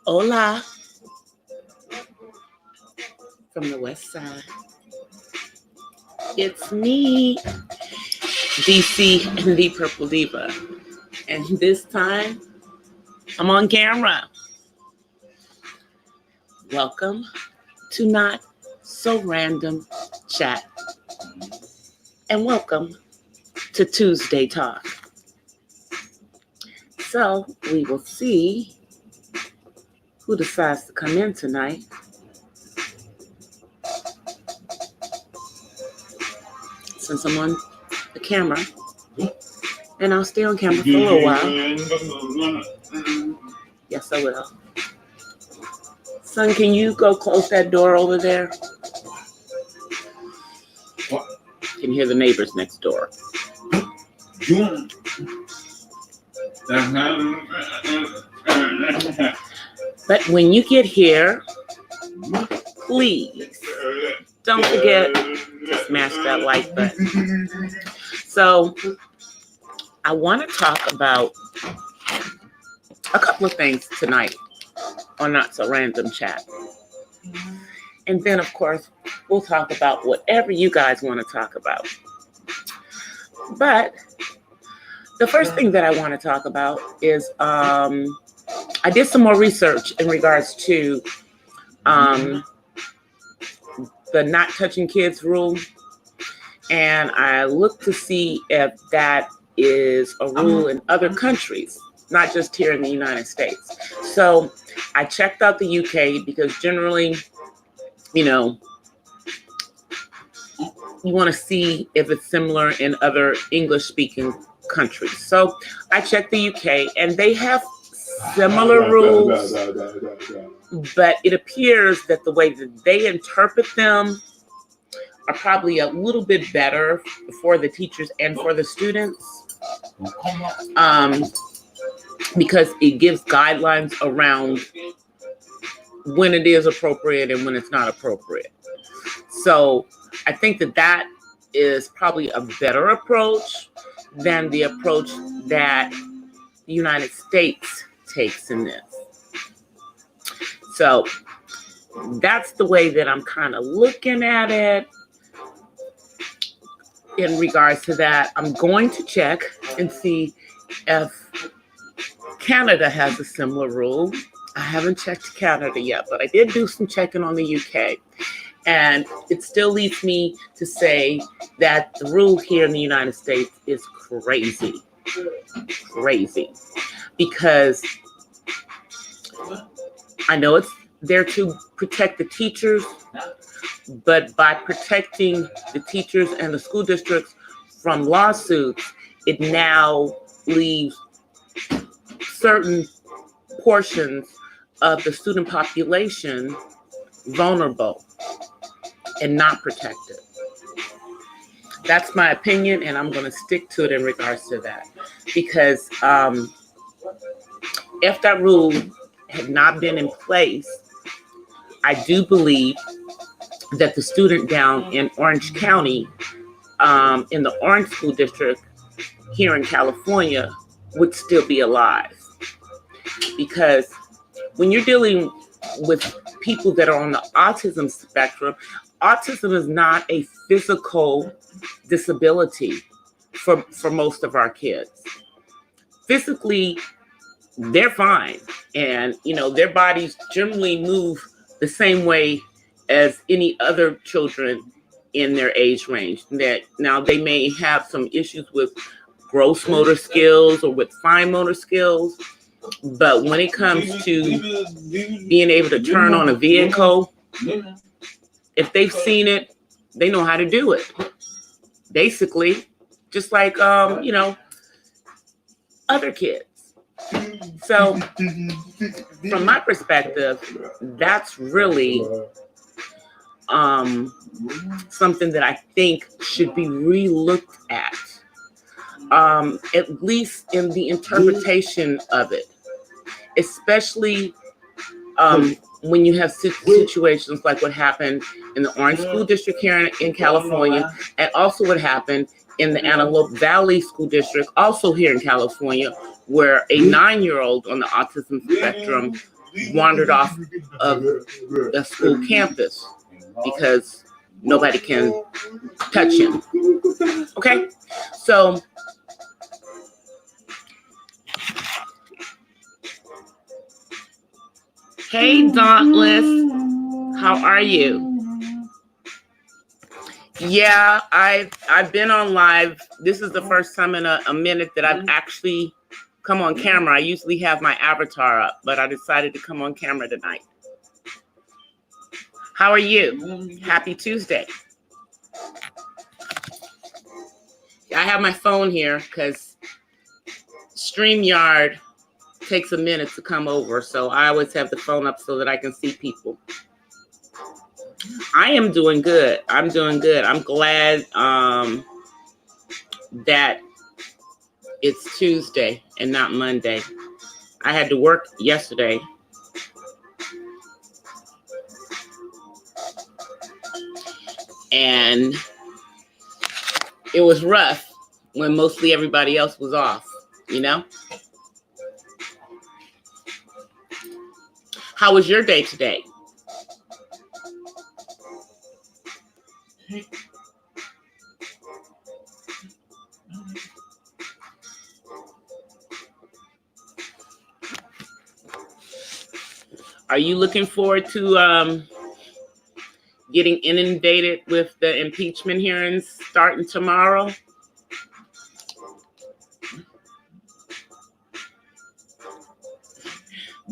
Hola from the west side. It's me, DC and the Purple Diva. And this time, I'm on camera. Welcome to Not So Random Chat. And welcome to Tuesday Talk. So we will see who decides to come in tonight. Since I'm on the camera, and I'll stay on camera for a little while. Yes, I will. Son, can you go close that door over there? What? Can hear the neighbors next door. But when you get here, please don't forget to smash that like button. So I want to talk about a couple of things tonight on Not So Random Chat. And then, of course, we'll talk about whatever you guys want to talk about. But the first thing that I want to talk about is I did some more research in regards to the not touching kids rule. And I looked to see if that is a rule in other countries, not just here in the United States. So I checked out the UK because generally, you want to see if it's similar in other English-speaking countries. So I checked the UK and they have similar rules, but it appears that the way that they interpret them are probably a little bit better for the teachers and for the students, because it gives guidelines around when it is appropriate and when it's not appropriate. So I think that that is probably a better approach than the approach that the United States takes in this. So that's the way that I'm kind of looking at it. In regards to that, I'm going to check and see if Canada has a similar rule. I haven't checked Canada yet, but I did do some checking on the UK. And it still leads me to say that the rule here in the United States is crazy. Crazy. Because I know it's there to protect the teachers, but by protecting the teachers and the school districts from lawsuits, it now leaves certain portions of the student population vulnerable and not protected. That's my opinion, and I'm going to stick to it in regards to that. Because if that rule had not been in place, I do believe that the student down in Orange County, in the Orange School District here in California, would still be alive. Because when you're dealing with people that are on the autism spectrum, autism is not a physical disability for most of our kids. Physically, they're fine. And, their bodies generally move the same way as any other children in their age range. That now they may have some issues with gross motor skills or with fine motor skills, but when it comes to being able to turn on a vehicle, if they've seen it, they know how to do it. Basically, just like other kids. So from my perspective, that's really something that I think should be re-looked at least in the interpretation of it, especially when you have situations like what happened in the Orange School District here in California, and also what happened in the Antelope Valley School District, also here in California, where a 9-year-old on the autism spectrum wandered off of the school campus because nobody can touch him. Okay, so hey, Dauntless, how are you? Yeah, I've been on live. This is the first time in a minute that I've actually come on camera. I usually have my avatar up, but I decided to come on camera tonight. How are you? Happy Tuesday. I have my phone here because StreamYard takes a minute to come over, so I always have the phone up so that I can see people. I am doing good. I'm doing good. I'm glad that it's Tuesday and not Monday. I had to work yesterday. And it was rough when mostly everybody else was off, you know? How was your day today? Are you looking forward to getting inundated with the impeachment hearings starting tomorrow?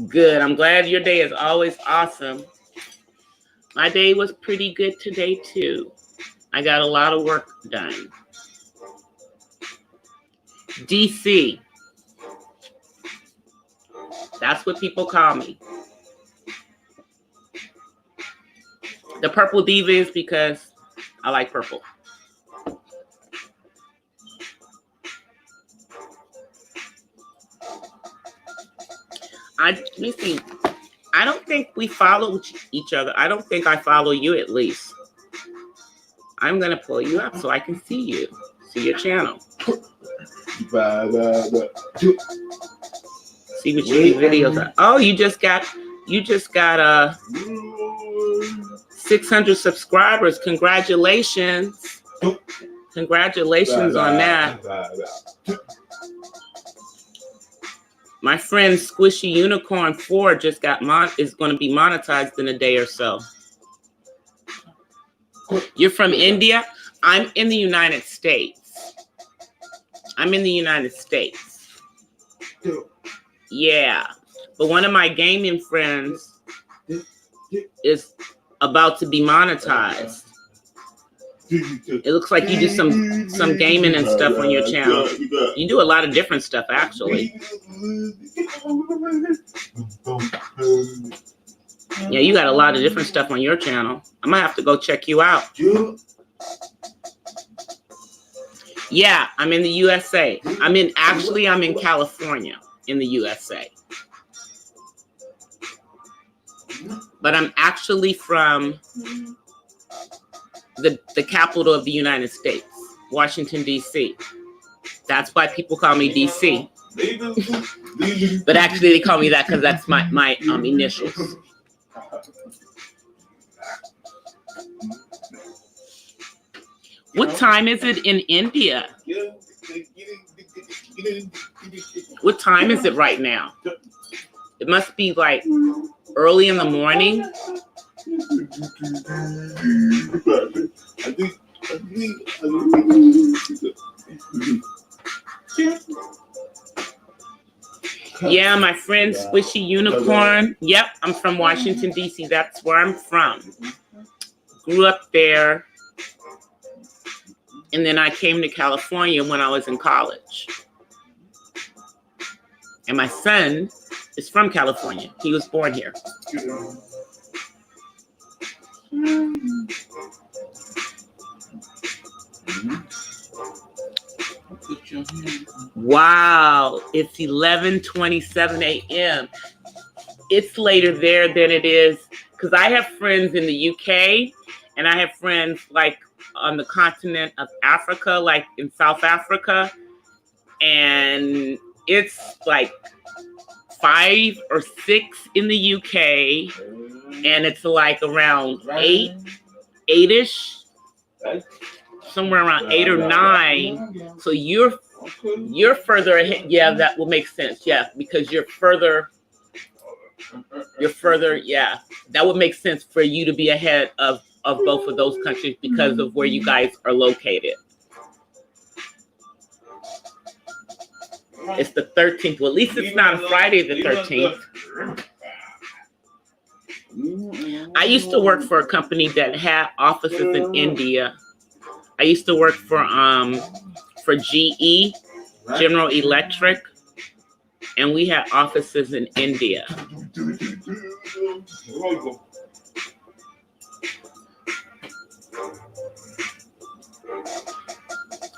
Good. I'm glad your day is always awesome. My day was pretty good today, too. I got a lot of work done. DC. That's what people call me. The Purple Diva is because I like purple. Let me see. I don't think we follow each other. I don't think I follow you, at least. I'm going to pull you up so I can see you. See your channel. See what your videos are. Oh, you just got 600 subscribers. Congratulations. Congratulations on that. My friend Squishy Unicorn 4 just is going to be monetized in a day or so. You're from India? I'm in the United States. I'm in the United States. Yeah. But one of my gaming friends is about to be monetized. It looks like you do some gaming and stuff on your channel. You do a lot of different stuff, actually. Yeah, you got a lot of different stuff on your channel. I'm gonna have to go check you out. Yeah, I'm in the USA. I'm in California in the USA. But I'm actually from the capital of the United States, Washington, D.C. That's why people call me D.C. But actually, they call me that because that's my initials. What time is it in India? What time is it right now? It must be like early in the morning. Yeah, my friend Squishy Unicorn. Yep, I'm from Washington, D.C. That's where I'm from. Grew up there. And then I came to California when I was in college. And my son is from California. He was born here. Wow, it's 11:27 a.m. It's later there than it is, because I have friends in the UK, and I have friends like on the continent of Africa, like in South Africa. And it's like 5 or 6 in the UK. And it's like around 8-ish, somewhere around 8 or 9. So you're further ahead. Yeah, that will make sense. Yeah, because you're further. Yeah, that would make sense for you to be ahead of both of those countries because of where you guys are located. It's the 13th. Well, at least it's not a Friday the 13th. I used to work for a company that had offices in India. I used to work for GE, General Electric, and we had offices in India.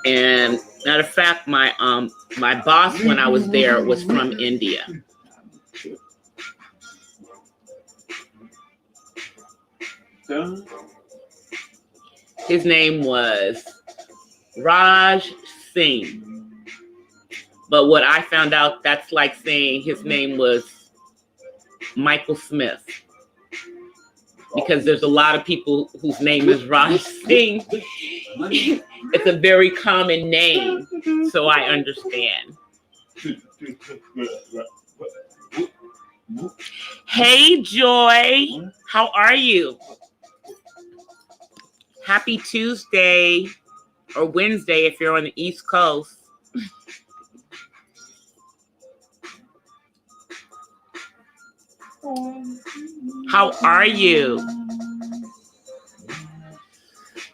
And matter of fact, my boss when I was there was from India. His name was Raj Singh. But what I found out, that's like saying his name was Michael Smith. Because there's a lot of people whose name is Raj Singh. It's a very common name, so I understand. Hey, Joy. How are you? Happy Tuesday or Wednesday if you're on the East Coast. How are you?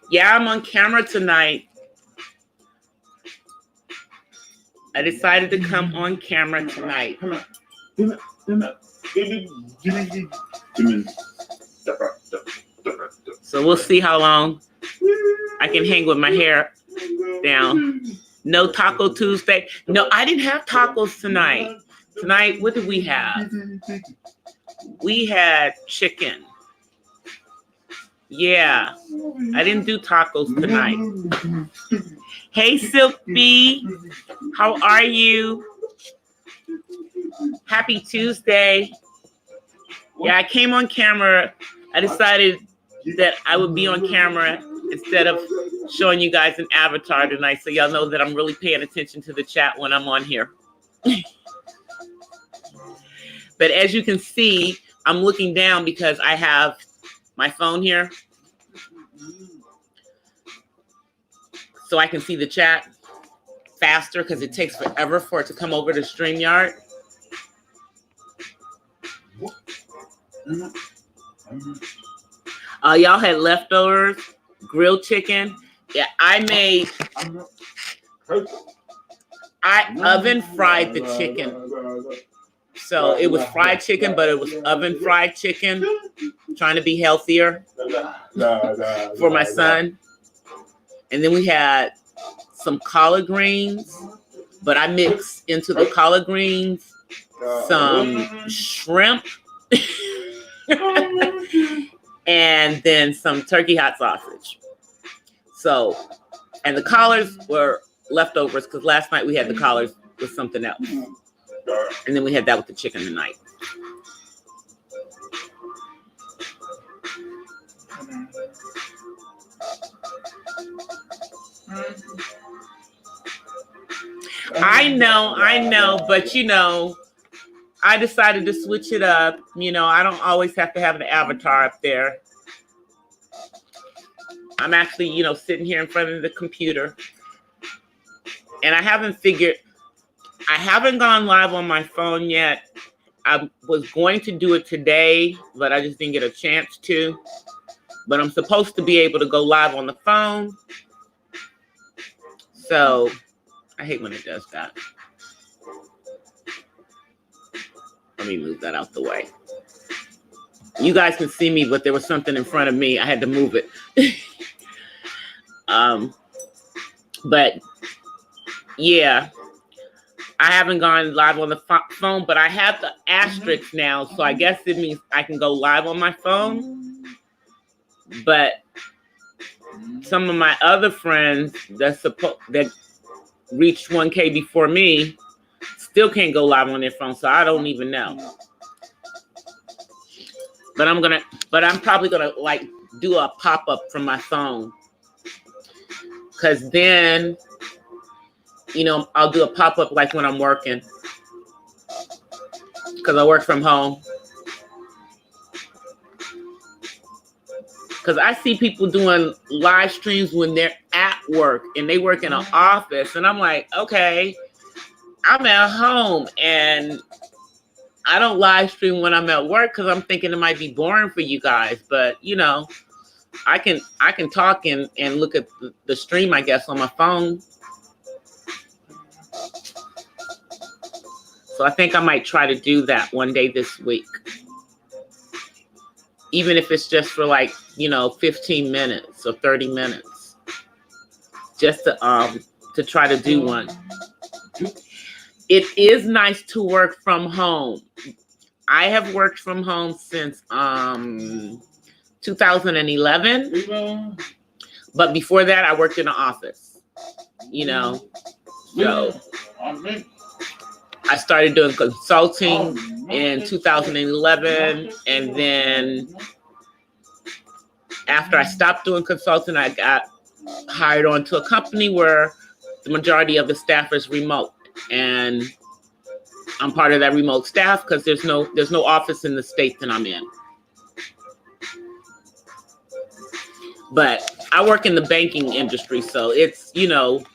Yeah, I'm on camera tonight. I decided to come on camera tonight. So we'll see how long I can hang with my hair down. No Taco Tuesday. No, I didn't have tacos tonight. Tonight, what did we have? We had chicken. Yeah, I didn't do tacos tonight. Hey, Silk B, how are you? Happy Tuesday. Yeah, I came on camera. I decided that I would be on camera instead of showing you guys an avatar tonight, so y'all know that I'm really paying attention to the chat when I'm on here. But as you can see, I'm looking down because I have my phone here. So I can see the chat faster because it takes forever for it to come over to StreamYard. Y'all had leftovers, grilled chicken. Yeah, I oven fried the chicken. So it was fried chicken, but it was oven fried chicken. Trying to be healthier for my son. And then we had some collard greens, but I mixed into the collard greens some shrimp and then some turkey hot sausage. So, and the collards were leftovers because last night we had the collards with something else. And then we had that with the chicken tonight. I know, but you know, I decided to switch it up. You know, I don't always have to have the avatar up there. I'm actually, you know, sitting here in front of the computer. And I haven't gone live on my phone yet. I was going to do it today, but I just didn't get a chance to. But I'm supposed to be able to go live on the phone. So I hate when it does that. Let me move that out the way. You guys can see me, but there was something in front of me. I had to move it. But yeah, I haven't gone live on the phone, but I have the asterisk now. So I guess it means I can go live on my phone. But some of my other friends that reached 1K before me still can't go live on their phone, so I don't even know. But I'm probably gonna like do a pop-up from my phone, because then, you know, I'll do a pop-up like when I'm working, because I work from home. Because I see people doing live streams when they're at work and they work in an office. And I'm like, okay, I'm at home and I don't live stream when I'm at work because I'm thinking it might be boring for you guys. But, you know, I can talk and look at the stream, I guess, on my phone. So I think I might try to do that one day this week. Even if it's just for like, you know, 15 minutes or 30 minutes, just to try to do one. It is nice to work from home. I have worked from home since 2011, but before that, I worked in an office. You know, so I started doing consulting in 2011, and then after I stopped doing consulting, I got hired onto a company where the majority of the staff is remote, and I'm part of that remote staff because there's no office in the state that I'm in. But I work in the banking industry, so it's, you know,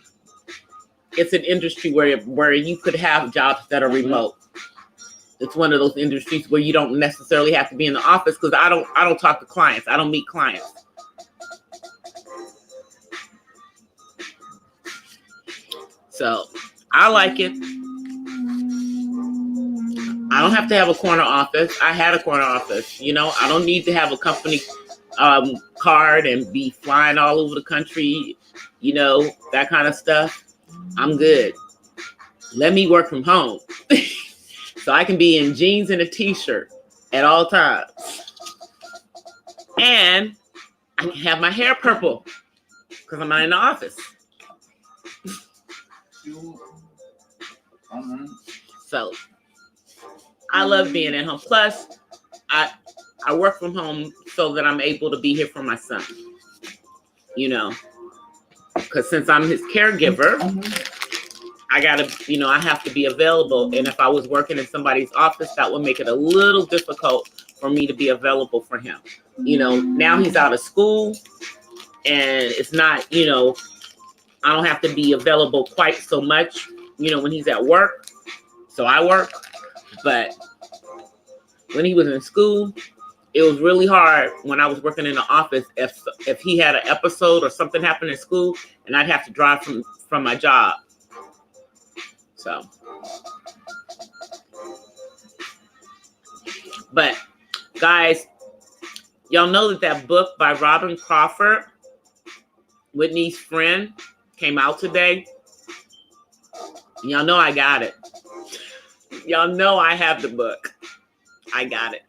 it's an industry where you could have jobs that are remote. It's one of those industries where you don't necessarily have to be in the office, because I don't talk to clients. I don't meet clients. So I like it. I don't have to have a corner office. I had a corner office. You know, I don't need to have a company card and be flying all over the country, you know, that kind of stuff. I'm good. Let me work from home. So I can be in jeans and a t-shirt at all times. And I can have my hair purple because I'm not in the office. So I love being at home. Plus, I work from home so that I'm able to be here for my son. You know, because since I'm his caregiver, I gotta, you know, I have to be available. And if I was working in somebody's office, that would make it a little difficult for me to be available for him. You know, now he's out of school and it's not, you know, I don't have to be available quite so much, you know, when he's at work. So I work, but when he was in school, it was really hard when I was working in the office if he had an episode or something happened in school and I'd have to drive from my job. So, but guys, y'all know that book by Robin Crawford, Whitney's Friend, came out today. Y'all know I got it. Y'all know I have the book. I got it.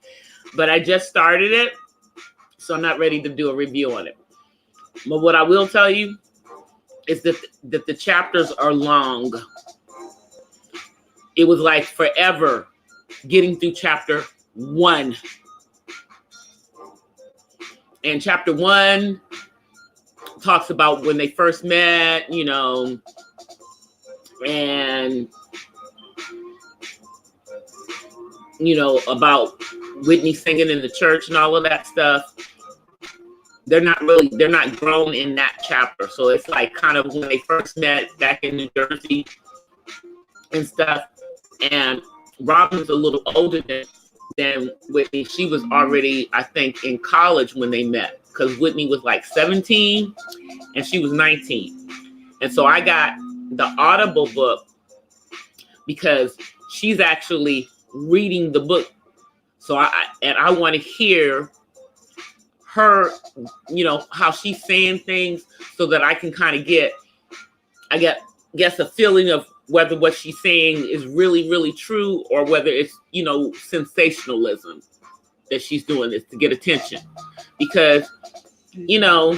But I just started it, so I'm not ready to do a review on it. But what I will tell you is that the chapters are long. It was like forever getting through chapter 1. And chapter 1 talks about when they first met, you know, and, you know, about Whitney singing in the church and all of that stuff. They're not grown in that chapter. So it's like kind of when they first met back in New Jersey and stuff. And Robin's a little older than Whitney. She was already, I think, in college when they met, because Whitney was like 17 and she was 19. And so I got the Audible book because she's actually reading the book. So I want to hear her, you know, how she's saying things so that I can kind of guess a feeling of whether what she's saying is really, really true or whether it's, you know, sensationalism that she's doing this to get attention. Because, you know,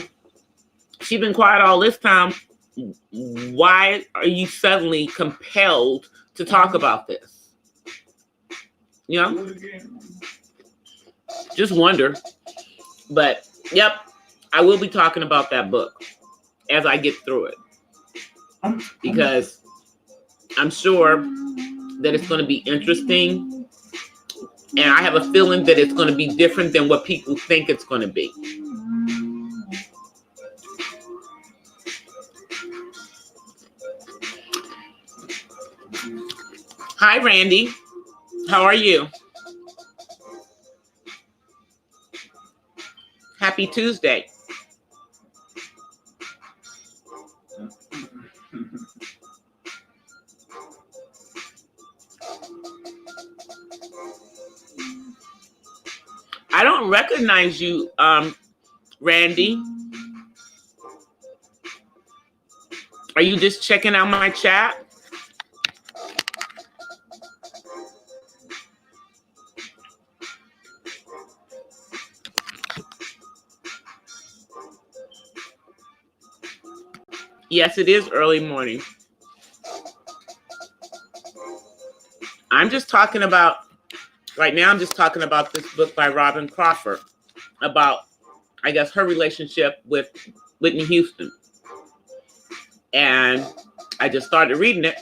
she's been quiet all this time. Why are you suddenly compelled to talk about this? You know? Just wonder. But, yep, I will be talking about that book as I get through it. Because I'm sure that it's going to be interesting. And I have a feeling that it's going to be different than what people think it's going to be. Hi, Randy. How are you? Happy Tuesday. I don't recognize you, Randy. Are you just checking out my chat? Yes, it is early morning. I'm just talking about, right now I'm just talking about this book by Robin Crawford about, I guess, her relationship with Whitney Houston. And I just started reading it.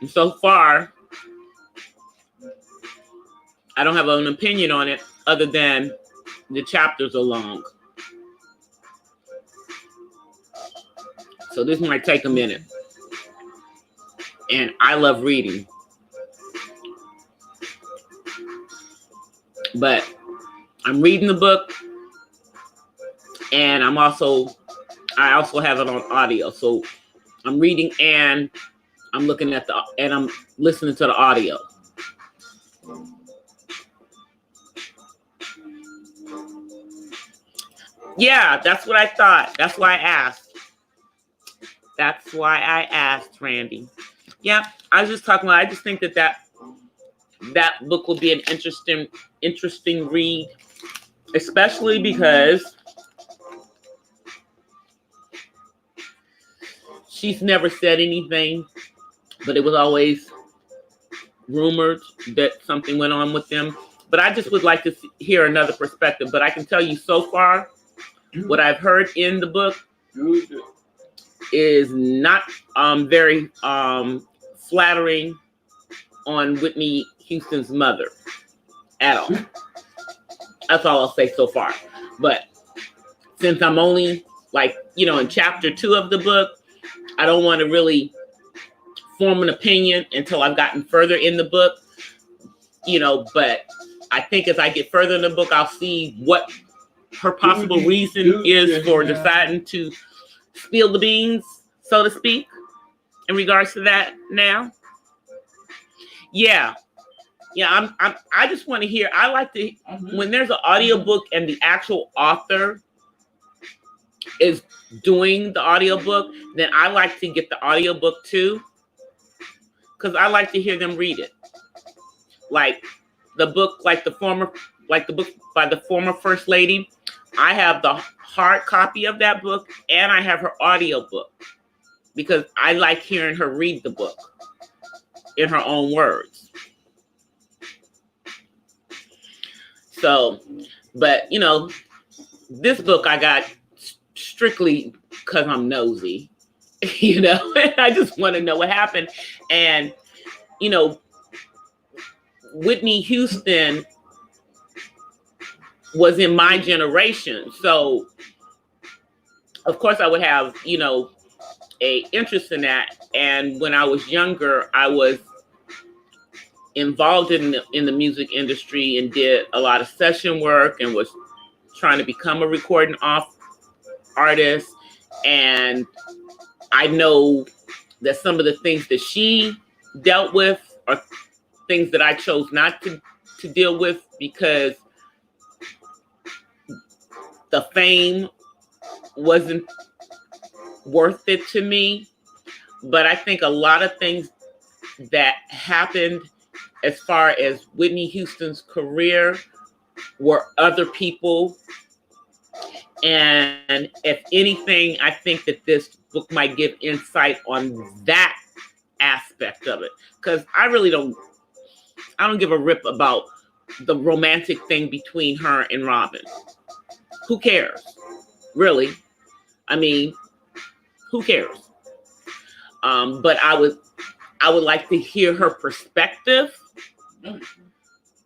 And so far, I don't have an opinion on it other than the chapters are long. So this might take a minute. And I love reading. But I'm reading the book, and I also have it on audio. So I'm reading and I'm looking at I'm listening to the audio. Yeah, that's what I thought. That's why I asked. That's why I asked, Randy. Yeah, I was just talking about, I just think that book will be an interesting read, especially because she's never said anything, but it was always rumored that something went on with them. But I just would like to hear another perspective. But I can tell you so far, what I've heard in the book is not very flattering on Whitney Houston's mother at all. That's all I'll say so far. But since I'm only in chapter 2 of the book, I don't want to really form an opinion until I've gotten further in the book, but I think as I get further in the book, I'll see what her possible reason is for deciding to spill the beans, so to speak, in regards to that now. Yeah, I just want to hear, I like to, when there's an audiobook and the actual author is doing the audiobook, then I like to get the audiobook too, because I like to hear them read it. Like the book, like the book by the former First Lady, I have the hard copy of that book and I have her audiobook because I like hearing her read the book in her own words. So, but this book I got strictly because I'm nosy, I just want to know what happened. And, Whitney Houston was in my generation. So, of course, I would have, a interest in that. And when I was younger, I was involved in the music industry and did a lot of session work and was trying to become a recording artist. And I know that some of the things that she dealt with are things that I chose not to deal with because the fame wasn't worth it to me. But I think a lot of things that happened as far as Whitney Houston's career were other people. And if anything, I think that this book might give insight on that aspect of it. Because I don't give a rip about the romantic thing between her and Robin. Who cares? Really? I mean, who cares? But I would like to hear her perspective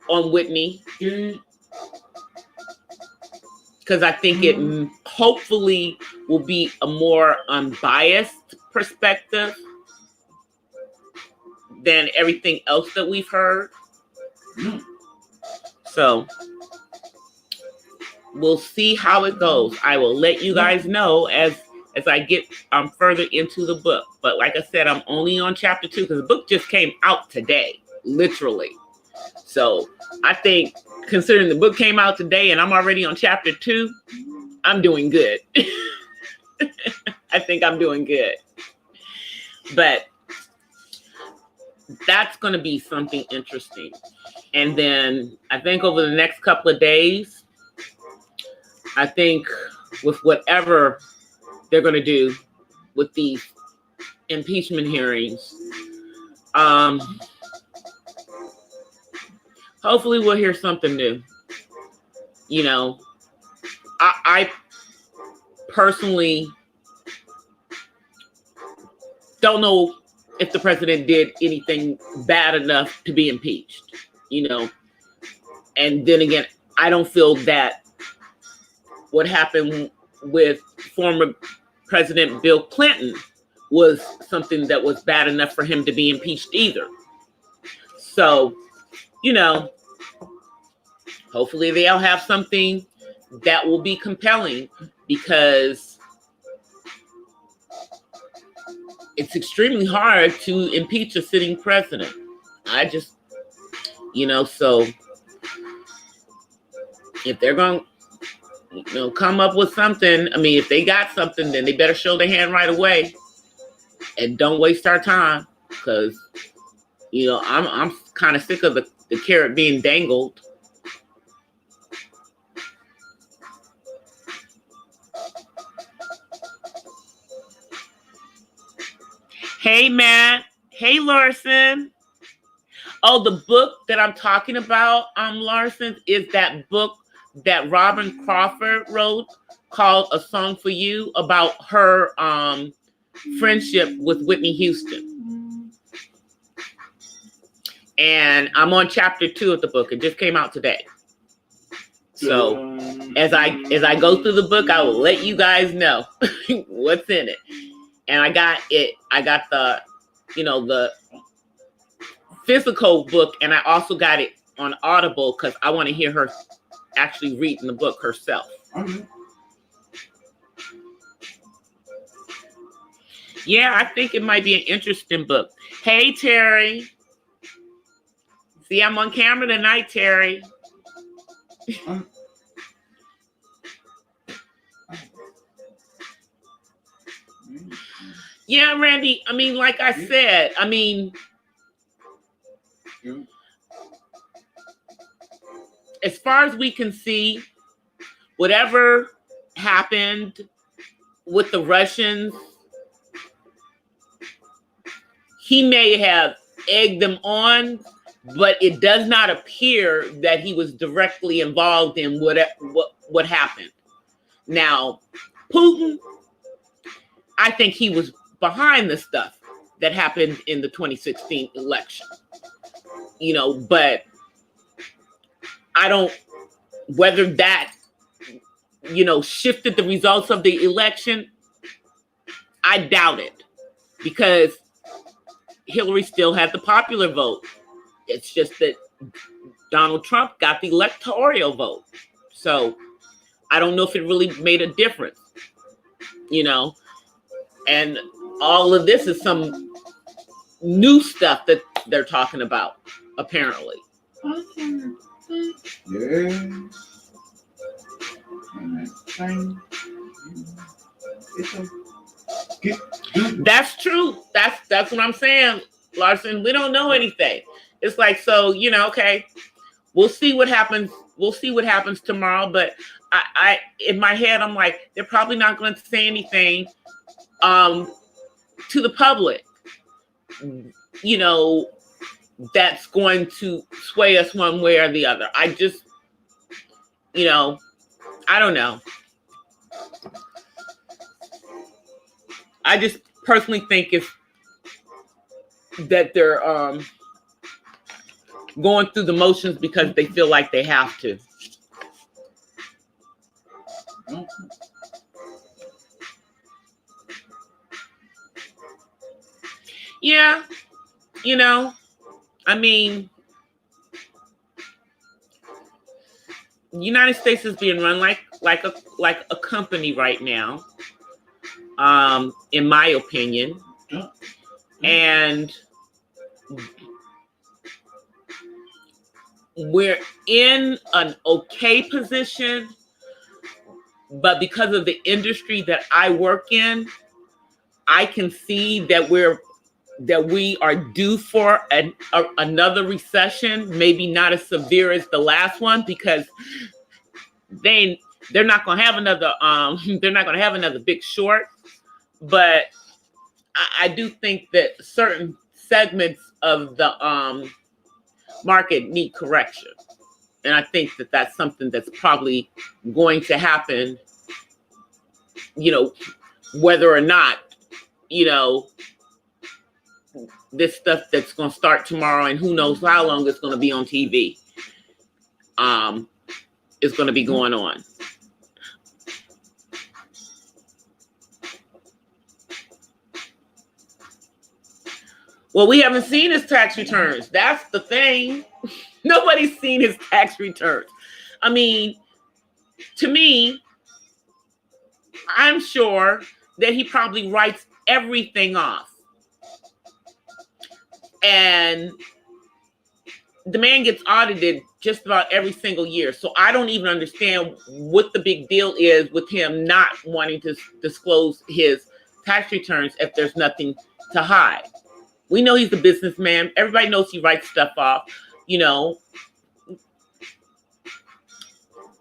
on Whitney, because I think it hopefully will be a more unbiased perspective than everything else that we've heard. So we'll see how it goes. I will let you guys know as I get further into the book. But like I said, I'm only on chapter 2 because the book just came out today, literally. So I think, considering the book came out today and I'm already on chapter 2, I'm doing good. I think I'm doing good. But that's going to be something interesting. And then I think over the next couple of days, I think with whatever they're going to do with these impeachment hearings, hopefully we'll hear something new. You know, I personally don't know if the president did anything bad enough to be impeached, you know. And then again, I don't feel that what happened with former President Bill Clinton was something that was bad enough for him to be impeached either. So, you know, hopefully they'll have something that will be compelling, because it's extremely hard to impeach a sitting president. I just, you know, so if they're going to come up with something, I mean, if they got something, then they better show their hand right away and don't waste our time, because, you know, I'm kind of sick of the carrot being dangled. Hey, Matt. Hey, Larson. Oh, the book that I'm talking about, Larson, is that book that Robin Crawford wrote called A Song for You, about her friendship with Whitney Houston. And I'm on chapter 2 of the book. It just came out today. So as I go through the book, I will let you guys know what's in it. And I got the, you know, the physical book, and I also got it on Audible because I want to hear her actually reading the book herself. Mm-hmm. Yeah, I think it might be an interesting book. Hey, Terry. See, I'm on camera tonight, Terry. Yeah, Randy, I mean, like I said, I mean, as far as we can see, whatever happened with the Russians, he may have egged them on, but it does not appear that he was directly involved in what happened. Now, Putin, I think he was behind the stuff that happened in the 2016 election, you know, but I don't, whether that, you know, shifted the results of the election, I doubt it, because Hillary still had the popular vote. It's just that Donald Trump got the electoral vote. So I don't know if it really made a difference, you know. And all of this is some new stuff that they're talking about, apparently. Yeah. That's true. That's what I'm saying, Larson. We don't know anything. It's like, so, you know, okay, we'll see what happens. We'll see what happens tomorrow. But I in my head, I'm like, they're probably not going to say anything to the public, you know, that's going to sway us one way or the other. I just, you know, I don't know. I just personally think it's that they're going through the motions because they feel like they have to. Yeah, you know, I mean, the United States is being run like a company right now, in my opinion, and we're in an okay position, but because of the industry that I work in, I can see that we are due for another recession, maybe not as severe as the last one, because they're not going to have another they're not going to have another big short. But I do think that certain segments of the market need correction, and I think that that's something that's probably going to happen, you know, whether or not, you know, this stuff that's going to start tomorrow and who knows how long it's going to be on TV is going to be going on. Well, we haven't seen his tax returns. That's the thing. Nobody's seen his tax returns. I mean, to me, I'm sure that he probably writes everything off. And the man gets audited just about every single year. So I don't even understand what the big deal is with him not wanting to disclose his tax returns if there's nothing to hide. We know he's a businessman. Everybody knows he writes stuff off, you know.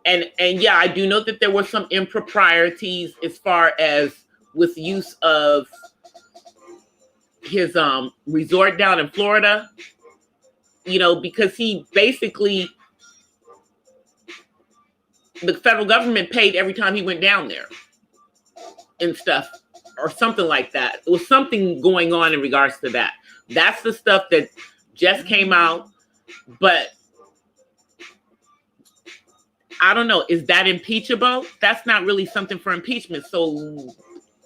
And yeah, I do know that there were some improprieties as far as with use of his resort down in Florida, you know, because he basically, the federal government paid every time he went down there and stuff, or something like that. It was something going on in regards to that. That's the stuff that just came out. But I don't know. Is that impeachable? That's not really something for impeachment. So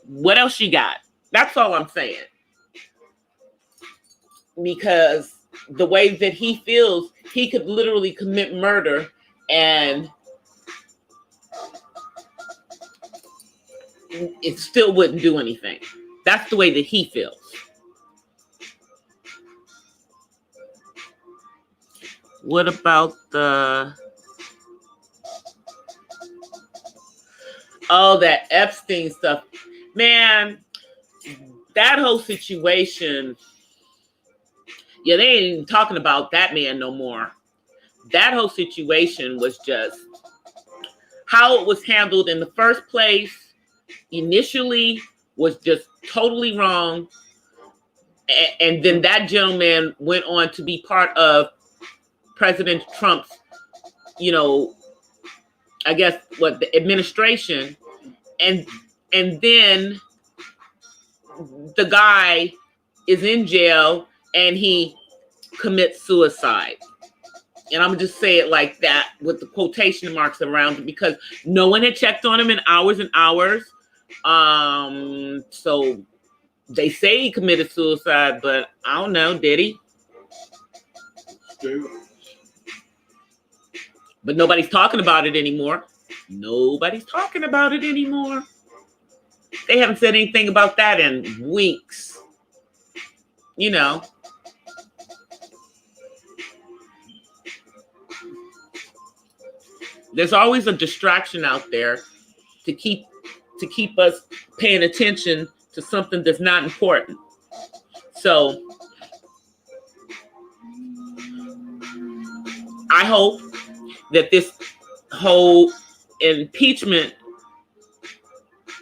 what else you got? That's all I'm saying. Because the way that he feels, he could literally commit murder and it still wouldn't do anything. That's the way that he feels. What about that Epstein stuff? Man, that whole situation, yeah, they ain't even talking about that man no more. That whole situation was just how it was handled in the first place. Initially was just totally wrong. And then that gentleman went on to be part of President Trump's, you know, I guess the administration. And then the guy is in jail and he commits suicide. And I'm just say it like that with the quotation marks around it because no one had checked on him in hours and hours. So they say he committed suicide, but I don't know, did he? But nobody's talking about it anymore. Nobody's talking about it anymore. They haven't said anything about that in weeks. You know. There's always a distraction out there to keep us paying attention to something that's not important. So I hope that this whole impeachment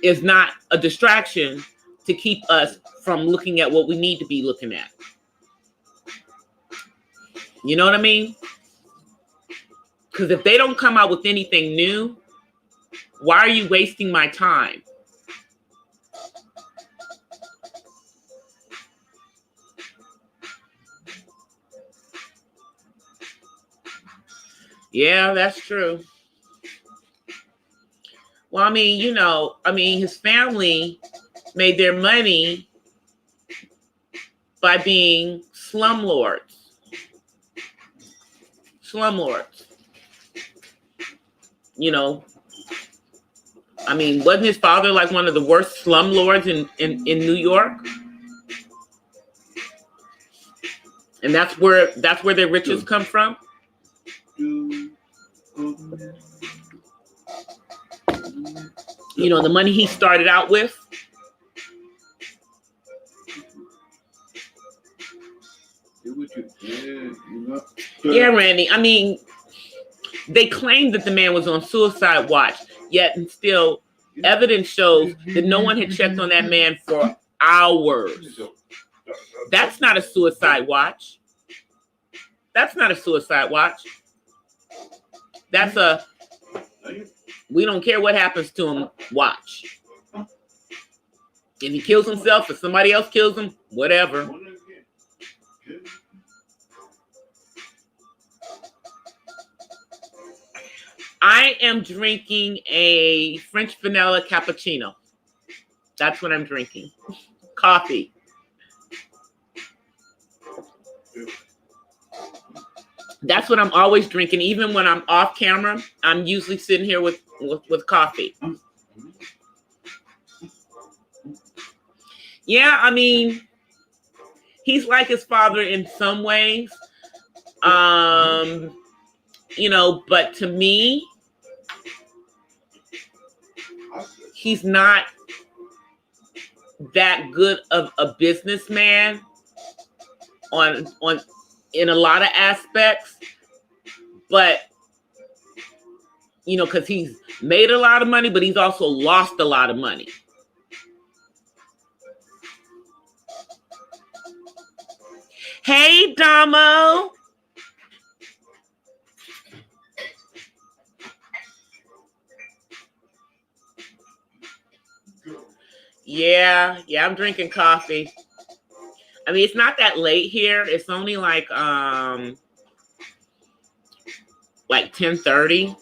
is not a distraction to keep us from looking at what we need to be looking at. You know what I mean? Because if they don't come out with anything new, why are you wasting my time? Yeah, that's true. Well, I mean, you know, his family made their money by being slumlords. Slumlords. You know, I mean, wasn't his father like one of the worst slumlords in New York? And that's where their riches come from. You know, the money he started out with. Yeah, Randy. I mean, they claimed that the man was on suicide watch, yet and still evidence shows that no one had checked on that man for hours. That's not a suicide watch. That's not a suicide watch. That's a we don't care what happens to him watch. If he kills himself or somebody else kills him, whatever. I am drinking a French vanilla cappuccino. That's what I'm drinking. Coffee. That's what I'm always drinking. Even when I'm off camera, I'm usually sitting here with coffee. Yeah, I mean, he's like his father in some ways. You know, but to me, he's not that good of a businessman on in a lot of aspects, but you know, because he's made a lot of money, but he's also lost a lot of money. Hey, Damo. Yeah, I'm drinking coffee. I mean, it's not that late here. It's only like 10:30.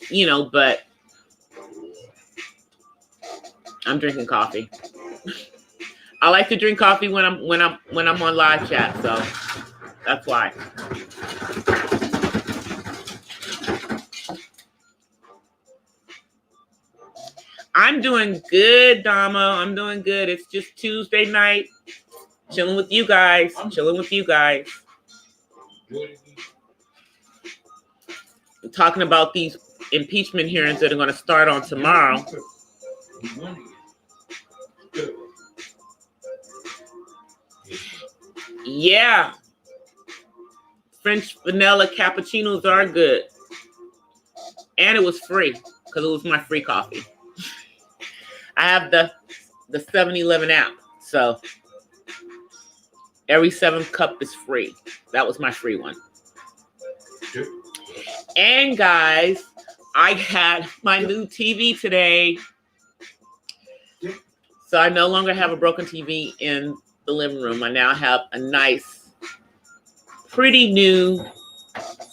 You know, but I'm drinking coffee. I like to drink coffee when I'm on live chat, so that's why. I'm doing good, Damo. I'm doing good. It's just Tuesday night. Chilling with you guys. We're talking about these impeachment hearings that are going to start on tomorrow. Yeah. French vanilla cappuccinos are good. And it was free because it was my free coffee. I have the 7-Eleven app, so every 7th cup is free. That was my free one. And guys, I had my new TV today. So I no longer have a broken TV in the living room. I now have a nice, pretty new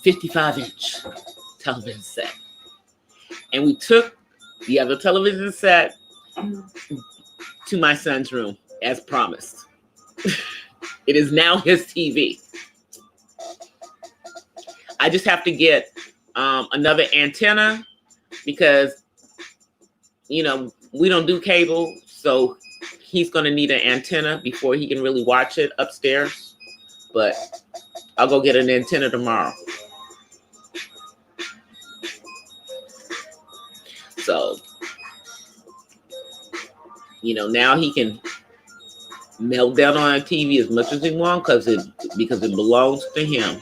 55-inch television set. And we took the other television set to my son's room, as promised. It is now his TV. I just have to get another antenna because, you know, we don't do cable, so he's going to need an antenna before he can really watch it upstairs. But I'll go get an antenna tomorrow. So, you know, now he can melt down on a TV as much as he wants because it belongs to him.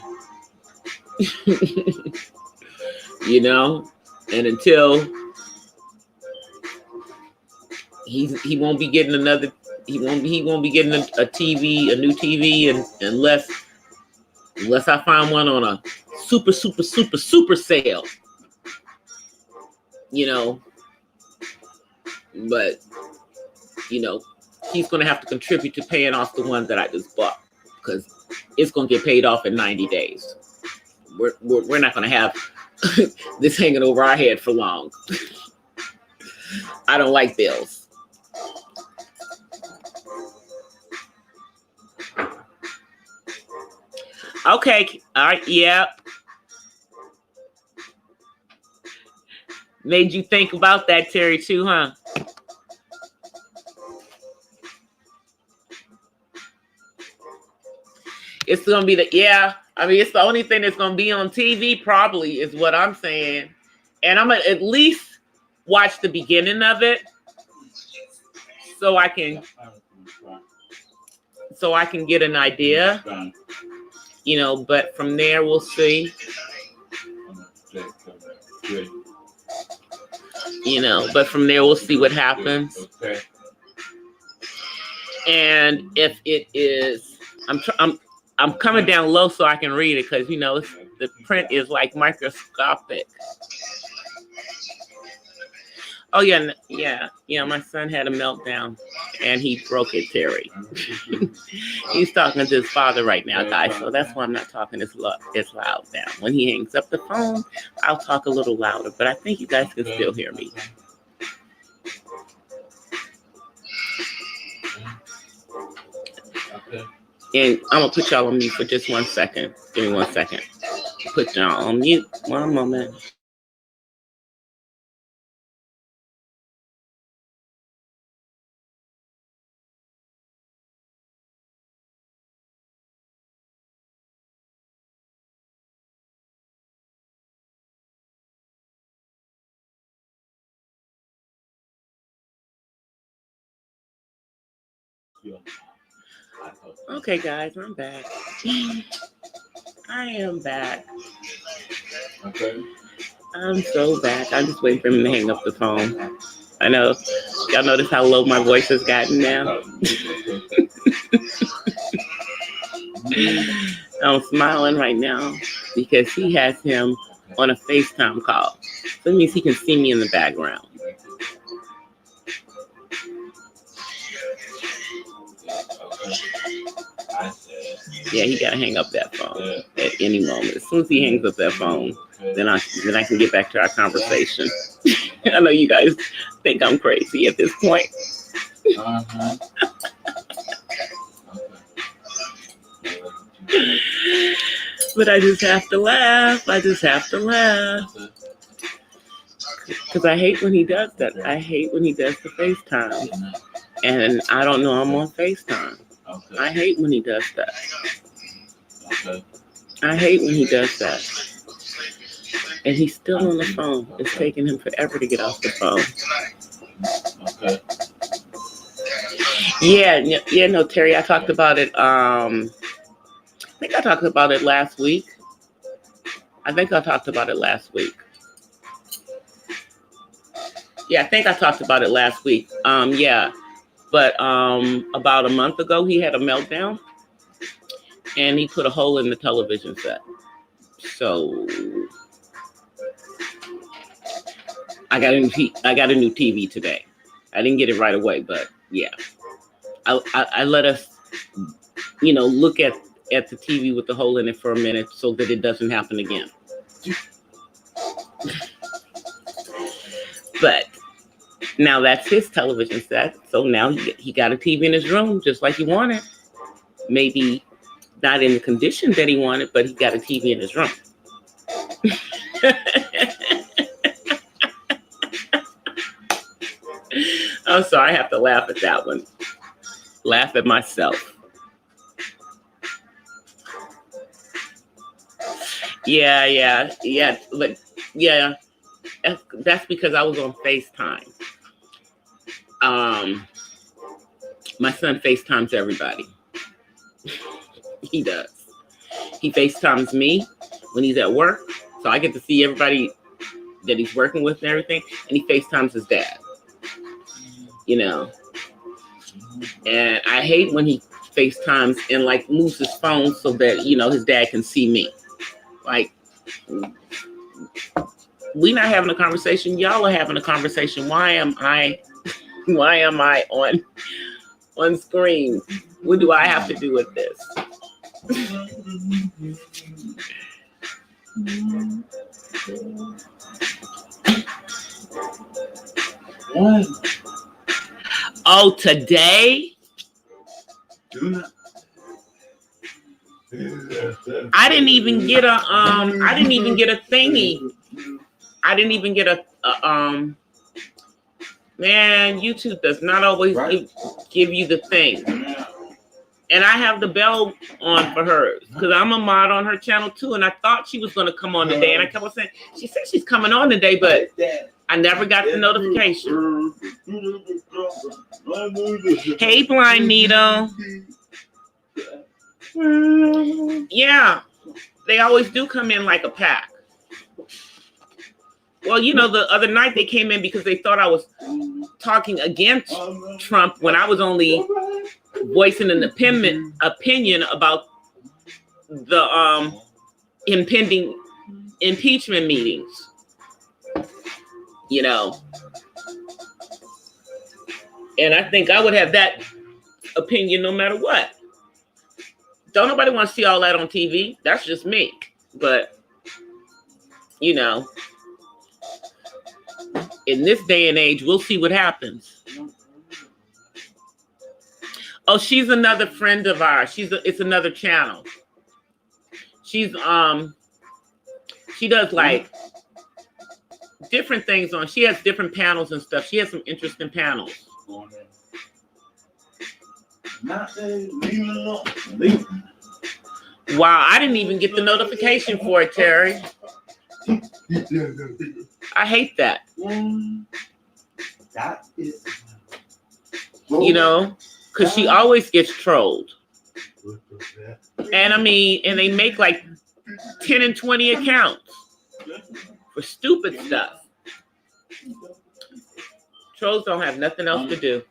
You know, And until he won't be getting another, he won't be getting a TV, a new TV, and unless I find one on a super sale, you know. But you know, he's gonna have to contribute to paying off the one that I just bought, because it's gonna get paid off in 90 days. We're not gonna have this hanging over our head for long. I don't like bills. Okay, all right, yeah. Made you think about that, Terry, too, huh? It's gonna be it's the only thing that's gonna be on TV, probably, is what I'm saying. And I'm gonna at least watch the beginning of it so I can get an idea, you know, but from there we'll see. You know, but from there we'll see what happens. And if it is, I'm coming down low so I can read it, because, you know, the print is like microscopic. Oh, yeah. My son had a meltdown and he broke it, Terry. He's talking to his father right now, guys. So that's why I'm not talking as loud now. When he hangs up the phone, I'll talk a little louder, but I think you guys can still hear me. And I'm going to put y'all on mute for just 1 second. Give me 1 second. Put y'all on mute. One moment. Okay, guys, I'm back. I am back. Okay. I'm so back. I'm just waiting for him to hang up the phone. I know. Y'all notice how low my voice has gotten now? I'm smiling right now because he has him on a FaceTime call. So it means he can see me in the background. Yeah, he gotta hang up that phone at any moment. As soon as he hangs up that phone, then I can get back to our conversation. I know you guys think I'm crazy at this point. But I just have to laugh. Because I hate when he does that. I hate when he does the FaceTime. And I don't know I'm on FaceTime. I hate when he does that. I hate when he does that. And he's still on the phone. It's taking him forever to get off the phone. Yeah, no, Terry, I talked about it. I think I talked about it last week. Yeah, I think I talked about it last week. Yeah. But about a month ago, he had a meltdown, and he put a hole in the television set. So I got a new TV today. I didn't get it right away, but yeah, I let us, look at the TV with the hole in it for a minute so that it doesn't happen again. But now that's his television set. So now he got a TV in his room just like he wanted. Maybe not in the condition that he wanted, but he got a TV in his room. I'm sorry, I have to laugh at that one. Laugh at myself. Yeah. But yeah, that's because I was on FaceTime. My son FaceTimes everybody. He does. He FaceTimes me when he's at work, so I get to see everybody that he's working with and everything, and he FaceTimes his dad. You know, and I hate when he FaceTimes and like moves his phone so that, you know, his dad can see me. Like, we not having a conversation. Y'all are having a conversation. Why am I on screen? What do I have to do with this? Oh, today? I didn't even get a thingy. I didn't even get a man, YouTube does not always give you the thing. And I have the bell on for hers because I'm a mod on her channel too. And I thought she was going to come on today. And I kept on saying, she said she's coming on today, but I never got the notification. Hey, Blind Needle. Yeah, they always do come in like a pack. Well, you know, the other night they came in because they thought I was talking against Trump when I was only voicing an opinion about the impending impeachment meetings. You know, and I think I would have that opinion no matter what. Don't nobody want to see all that on TV. That's just me. But, you know, in this day and age, we'll see what happens. Oh, she's another friend of ours. It's another channel. She's she does like different things on. She has different panels and stuff. She has some interesting panels. Wow, I didn't even get the notification for it, Terry. I hate that. You know, because she always gets trolled. And I mean, and they make like 10 and 20 accounts for stupid stuff. Trolls don't have nothing else to do.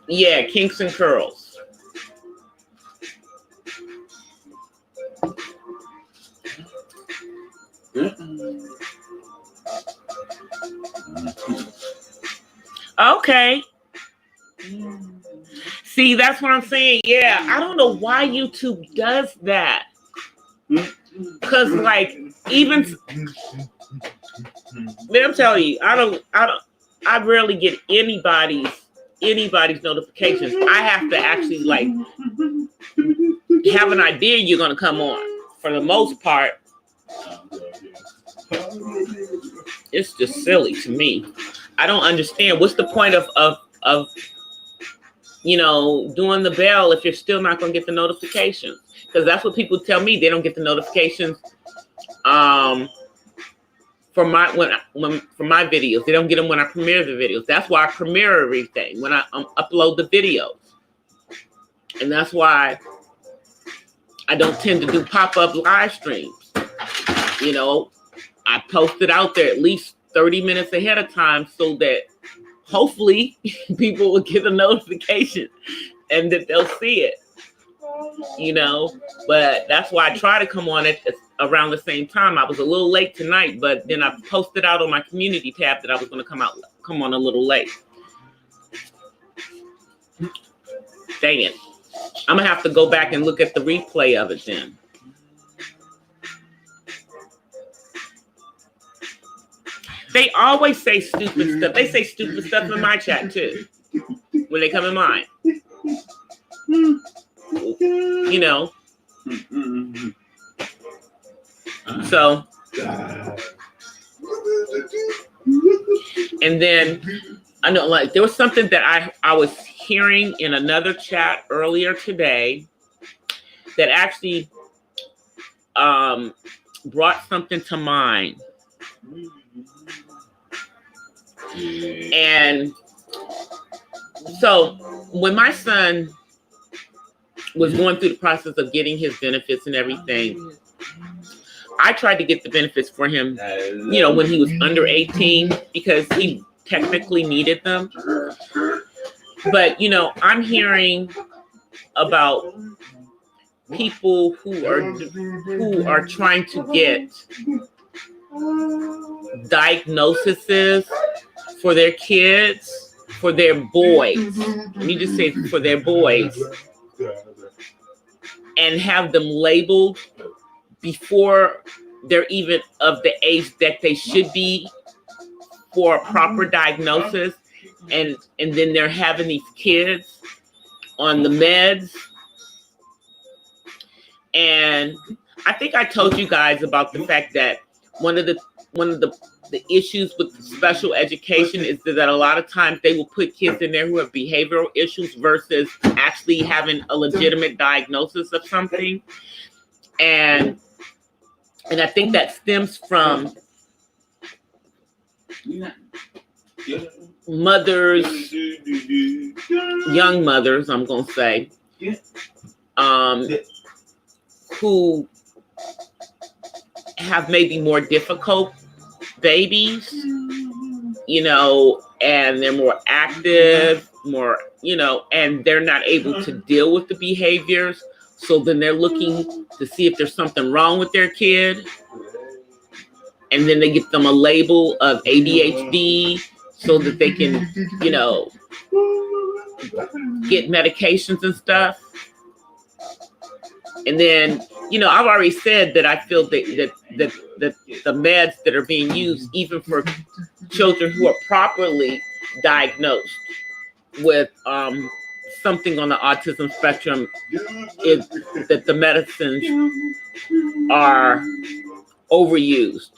Yeah, kinks and curls. Okay. See, that's what I'm saying. Yeah, I don't know why YouTube does that. Because, like, even, man, I'm telling you, I rarely get anybody's notifications. I have to actually, like, have an idea you're going to come on. For the most part, it's just silly to me. I don't understand. What's the point of you know, doing the bell if you're still not going to get the notifications? Because that's what people tell me. They don't get the notifications for my videos. They don't get them when I premiere the videos. That's why I premiere everything when I upload the videos, and that's why I don't tend to do pop-up live streams. You know, I post it out there at least 30 minutes ahead of time so that hopefully people will get a notification and that they'll see it. You know, but that's why I try to come on it around the same time. I was a little late tonight, but then I posted out on my community tab that I was going to come on a little late. Dang it. I'm going to have to go back and look at the replay of it then. They always say stupid stuff. They say stupid stuff in my chat too when they come in mine. You know. So, and then I know, like, there was something that I was hearing in another chat earlier today that actually brought something to mind. And so when my son was going through the process of getting his benefits and everything, I tried to get the benefits for him, you know, when he was under 18, because he technically needed them. But, you know, I'm hearing about people who are trying to get diagnoses for their kids, for their boys. Let me just say for their boys, and have them labeled before they're even of the age that they should be for a proper diagnosis. And then they're having these kids on the meds. And I think I told you guys about the fact that one of the issues with special education is that a lot of times they will put kids in there who have behavioral issues versus actually having a legitimate diagnosis of something. And I think that stems from mothers, young mothers, I'm going to say, who have maybe more difficult babies, you know, and they're more active, more, you know, and they're not able to deal with the behaviors. So then they're looking to see if there's something wrong with their kid. And then they get them a label of ADHD so that they can, you know, get medications and stuff. And then, you know, I've already said that I feel that the meds that are being used, even for children who are properly diagnosed with something on the autism spectrum, is that the medicines are overused,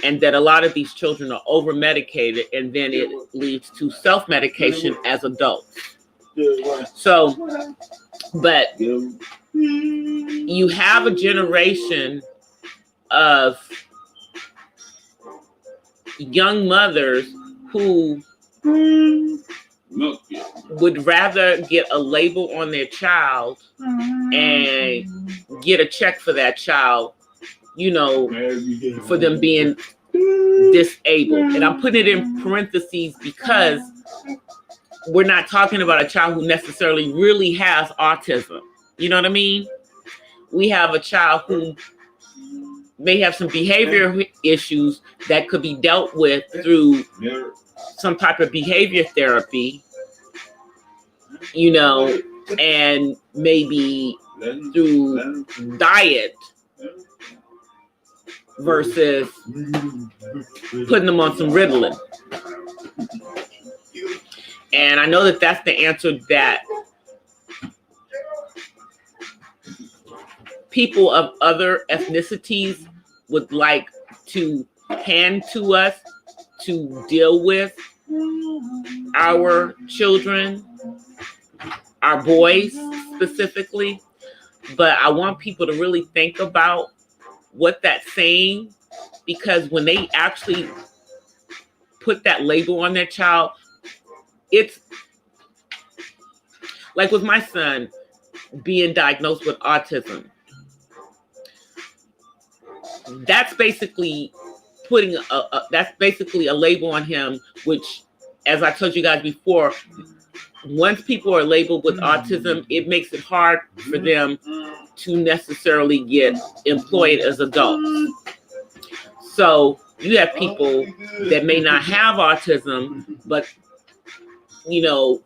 and that a lot of these children are over-medicated, and then it leads to self-medication as adults. So, but you have a generation of young mothers who would rather get a label on their child and get a check for that child, you know, for them being disabled. And I'm putting it in parentheses because we're not talking about a child who necessarily really has autism. You know what I mean? We have a child who may have some behavior issues that could be dealt with through some type of behavior therapy, you know, and maybe through diet versus putting them on some Ritalin. And I know that that's the answer that people of other ethnicities would like to hand to us to deal with our children, our boys specifically. But I want people to really think about what that's saying, because when they actually put that label on their child, it's like with my son being diagnosed with autism. That's basically putting a label on him, which, as I told you guys before, once people are labeled with autism, it makes it hard for them to necessarily get employed as adults. So you have people that may not have autism, but, you know,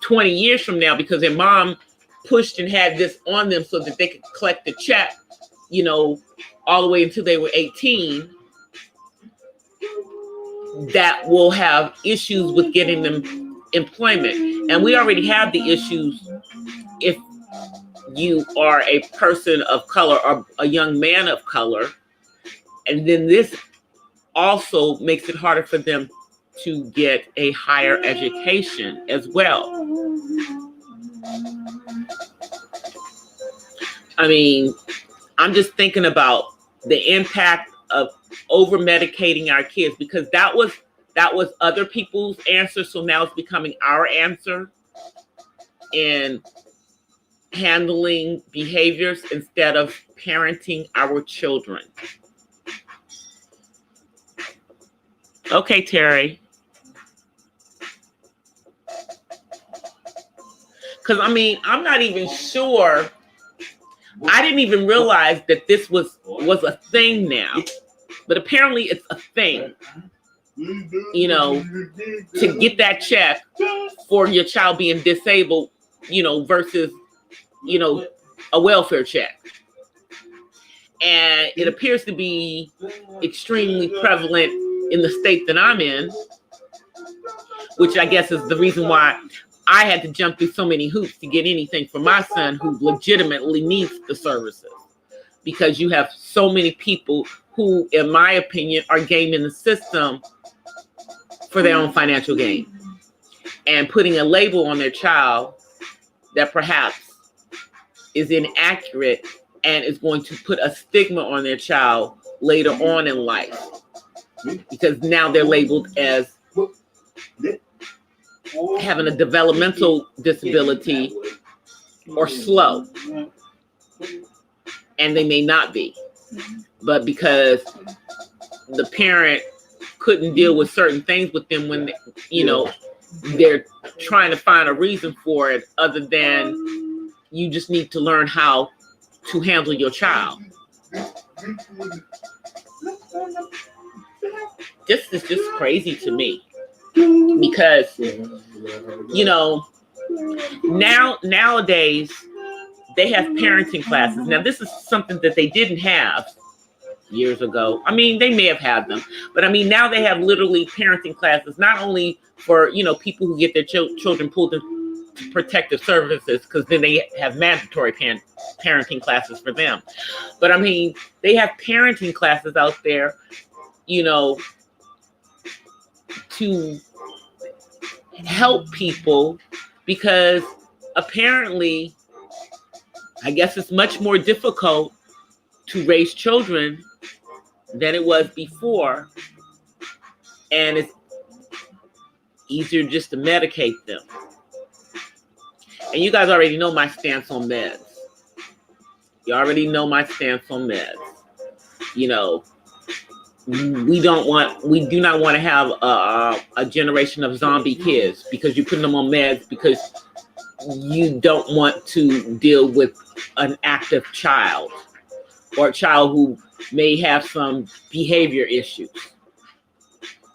20 years from now, because their mom pushed and had this on them so that they could collect the check, you know, all the way until they were 18, that will have issues with getting them employment. And we already have the issues if you are a person of color or a young man of color. And then this also makes it harder for them to get a higher education as well. I mean, I'm just thinking about the impact of over medicating our kids, because that was other people's answer. So now it's becoming our answer. in handling behaviors instead of parenting our children. Okay, Terry. Because, I mean, I'm not even sure. I didn't even realize that this was a thing now. But apparently it's a thing, you know, to get that check for your child being disabled, you know, versus, you know, a welfare check. And it appears to be extremely prevalent in the state that I'm in, which I guess is the reason why I had to jump through so many hoops to get anything for my son who legitimately needs the services. Because you have so many people who, in my opinion, are gaming the system for their own financial gain and putting a label on their child that perhaps is inaccurate and is going to put a stigma on their child later on in life, because now they're labeled as having a developmental disability or slow, and they may not be, but because the parent couldn't deal with certain things with them when, you know, they're trying to find a reason for it other than you just need to learn how to handle your child. This is just crazy to me, because, you know, nowadays they have parenting classes. Now, this is something that they didn't have years ago. I mean, they may have had them, but I mean, now they have literally parenting classes, not only for, you know, people who get their children pulled into protective services, because then they have mandatory parenting classes for them. But I mean, they have parenting classes out there, you know, to help people, because apparently, I guess it's much more difficult to raise children than it was before, and it's easier just to medicate them. And you guys already know my stance on meds. You already know my stance on meds. You know, we do not want to have a generation of zombie kids because you're putting them on meds because you don't want to deal with an active child or a child who may have some behavior issues.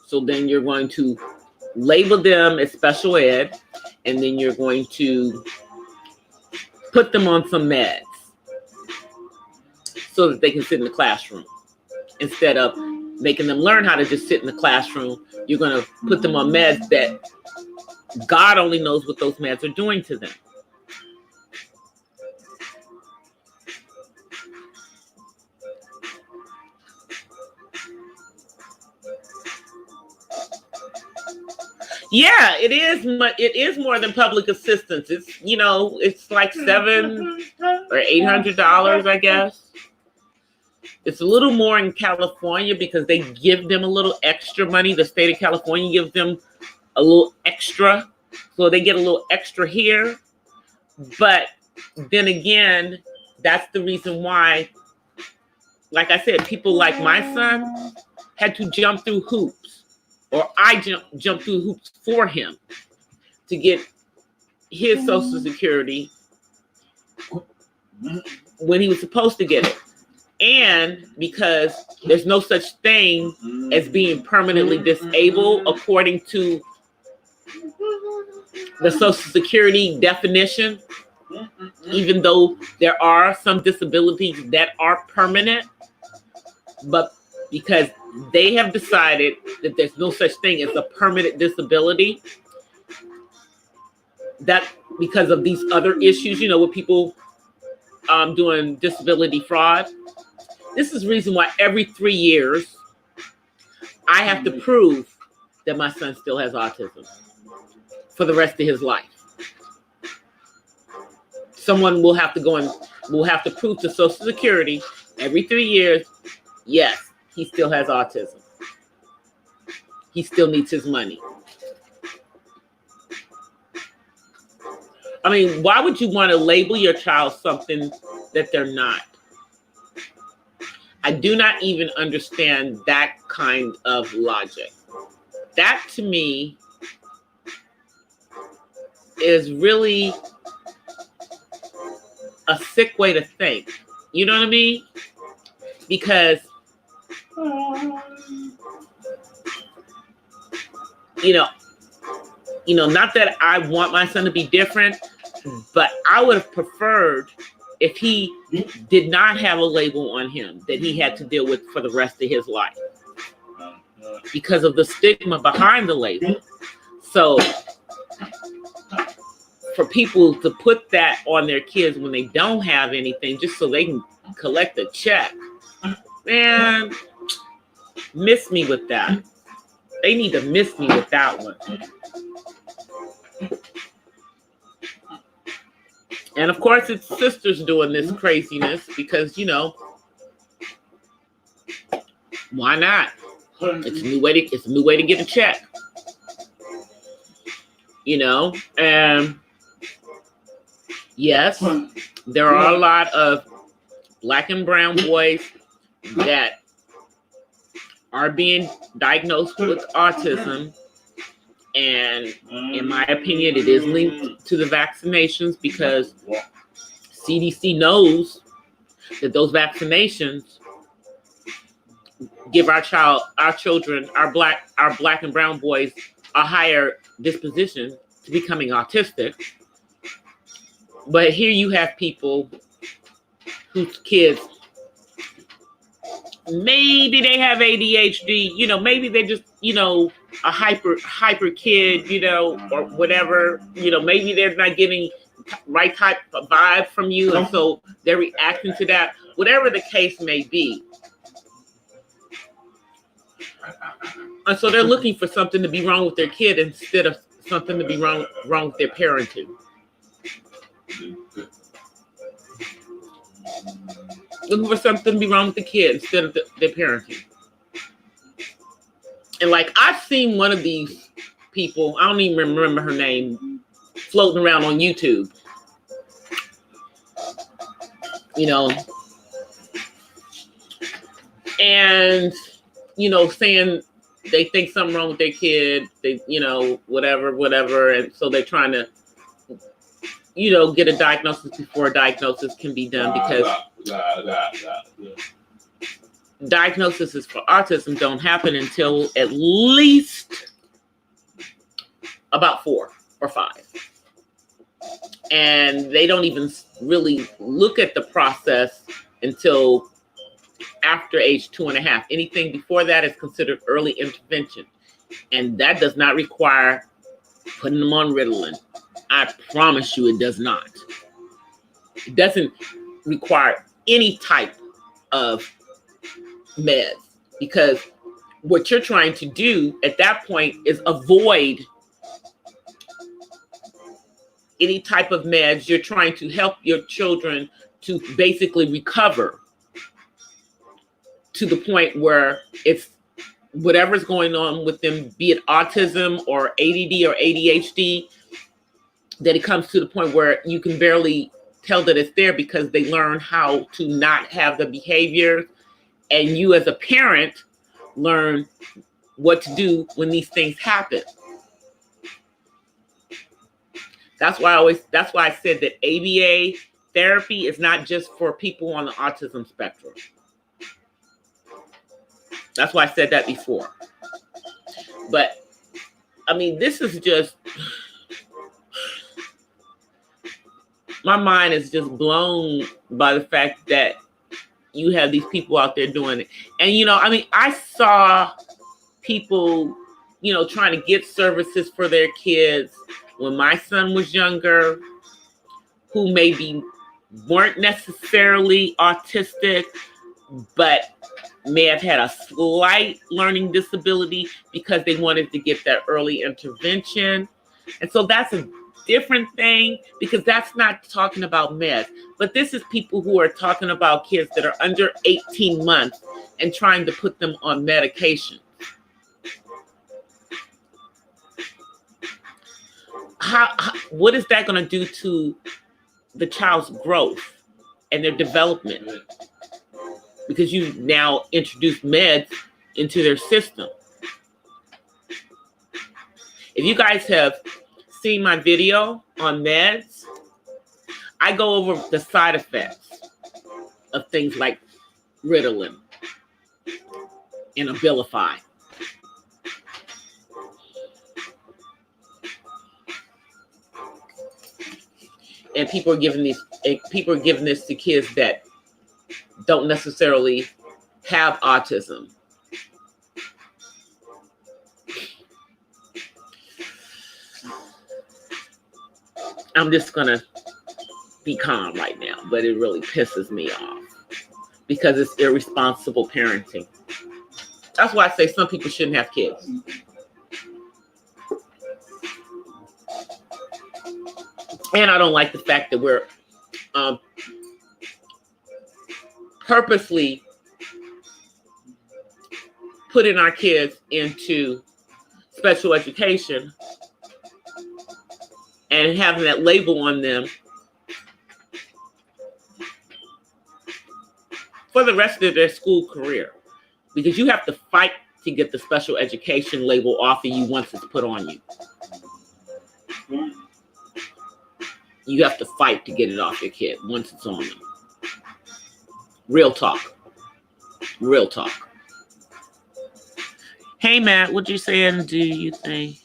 So then you're going to label them as special ed, and then you're going to put them on some meds so that they can sit in the classroom. Instead of making them learn how to just sit in the classroom, you're going to put them on meds that God only knows what those meds are doing to them. Yeah, it is. It is more than public assistance. It's, you know, it's like $700 or $800, I guess. It's a little more in California because they give them a little extra money. The state of California gives them a little extra, so they get a little extra here. But then again, that's the reason why, like I said, people like my son had to jump through hoops, or I jumped through hoops for him to get his Social Security when he was supposed to get it. And because there's no such thing as being permanently disabled according to the Social Security definition, even though there are some disabilities that are permanent, but because they have decided that there's no such thing as a permanent disability, that because of these other issues, you know, with people doing disability fraud. This is the reason why every 3 years I have to prove that my son still has autism for the rest of his life. Someone will have to go and will have to prove to Social Security every 3 years, yes, he still has autism. He still needs his money. I mean, why would you want to label your child something that they're not? I do not even understand that kind of logic. That to me is really a sick way to think. You know what I mean? Because, you know, not that I want my son to be different, but I would have preferred if he did not have a label on him that he had to deal with for the rest of his life because of the stigma behind the label. So for people to put that on their kids when they don't have anything just so they can collect a check, man, miss me with that. They need to miss me with that one. And of course, it's sisters doing this craziness because, why not? It's a new way to get a check. And yes, there are a lot of Black and brown boys that are being diagnosed with autism. And in my opinion, it is linked to the vaccinations because CDC knows that those vaccinations give our children, our black and brown boys a higher disposition to becoming autistic. But here you have people whose kids, maybe they have ADHD, maybe they just, a hyper kid, or whatever, maybe they're not getting right type of vibe from you. And so they're reacting to that, whatever the case may be. And so they're looking for something to be wrong with their kid instead of something to be wrong with their parenting. Looking for something to be wrong with the kid instead of their parenting. And I've seen one of these people, I don't even remember her name, floating around on YouTube. And, saying they think something wrong with their kid, they, whatever. And so they're trying to, get a diagnosis before a diagnosis can be done because diagnoses for autism don't happen until at least about 4 or 5. And they don't even really look at the process until after age 2.5. Anything before that is considered early intervention. And that does not require putting them on Ritalin. I promise you it does not. It doesn't require any type of meds, because what you're trying to do at that point is avoid any type of meds. You're trying to help your children to basically recover to the point where it's whatever's going on with them, be it autism or ADD or ADHD, that it comes to the point where you can barely tell that it's there because they learn how to not have the behavior. And you as a parent learn what to do when these things happen. That's why I said that ABA therapy is not just for people on the autism spectrum. That's why I said that before. But I mean, this is just, my mind is just blown by the fact that you have these people out there doing it. And, I saw people, trying to get services for their kids when my son was younger, who maybe weren't necessarily autistic, but may have had a slight learning disability because they wanted to get that early intervention. And so that's a different thing, because that's not talking about meds. But this is people who are talking about kids that are under 18 months and trying to put them on medication. what is that going to do to the child's growth and their development? Because you now introduce meds into their system. If you guys have seen my video on meds, I go over the side effects of things like Ritalin and Abilify. And people are giving this to kids that don't necessarily have autism. I'm just gonna be calm right now, but it really pisses me off because it's irresponsible parenting. That's why I say some people shouldn't have kids. And I don't like the fact that we're purposely putting our kids into special education and having that label on them for the rest of their school career. Because you have to fight to get the special education label off of you once it's put on you. You have to fight to get it off your kid once it's on them. Real talk. Real talk. Hey, Matt, what you saying? Do you think?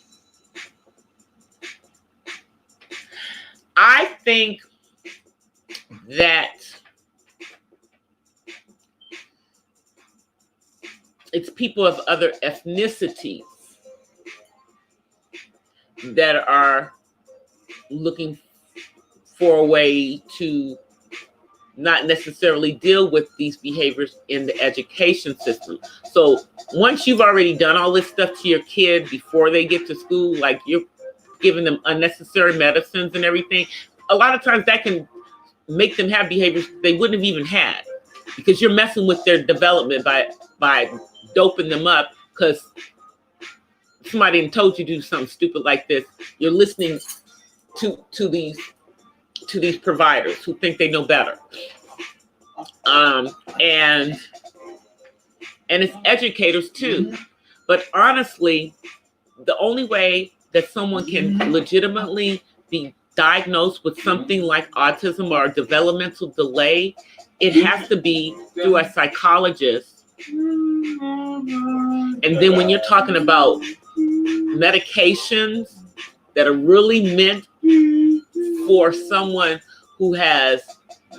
I think that it's people of other ethnicities that are looking for a way to not necessarily deal with these behaviors in the education system. So once you've already done all this stuff to your kid before they get to school, like you're giving them unnecessary medicines and everything, a lot of times that can make them have behaviors they wouldn't have even had, because you're messing with their development by doping them up because somebody told you to do something stupid like this. You're listening to these providers who think they know better. And it's educators too. But honestly, the only way that someone can legitimately be diagnosed with something like autism or a developmental delay, it has to be through a psychologist. And then when you're talking about medications that are really meant for someone who has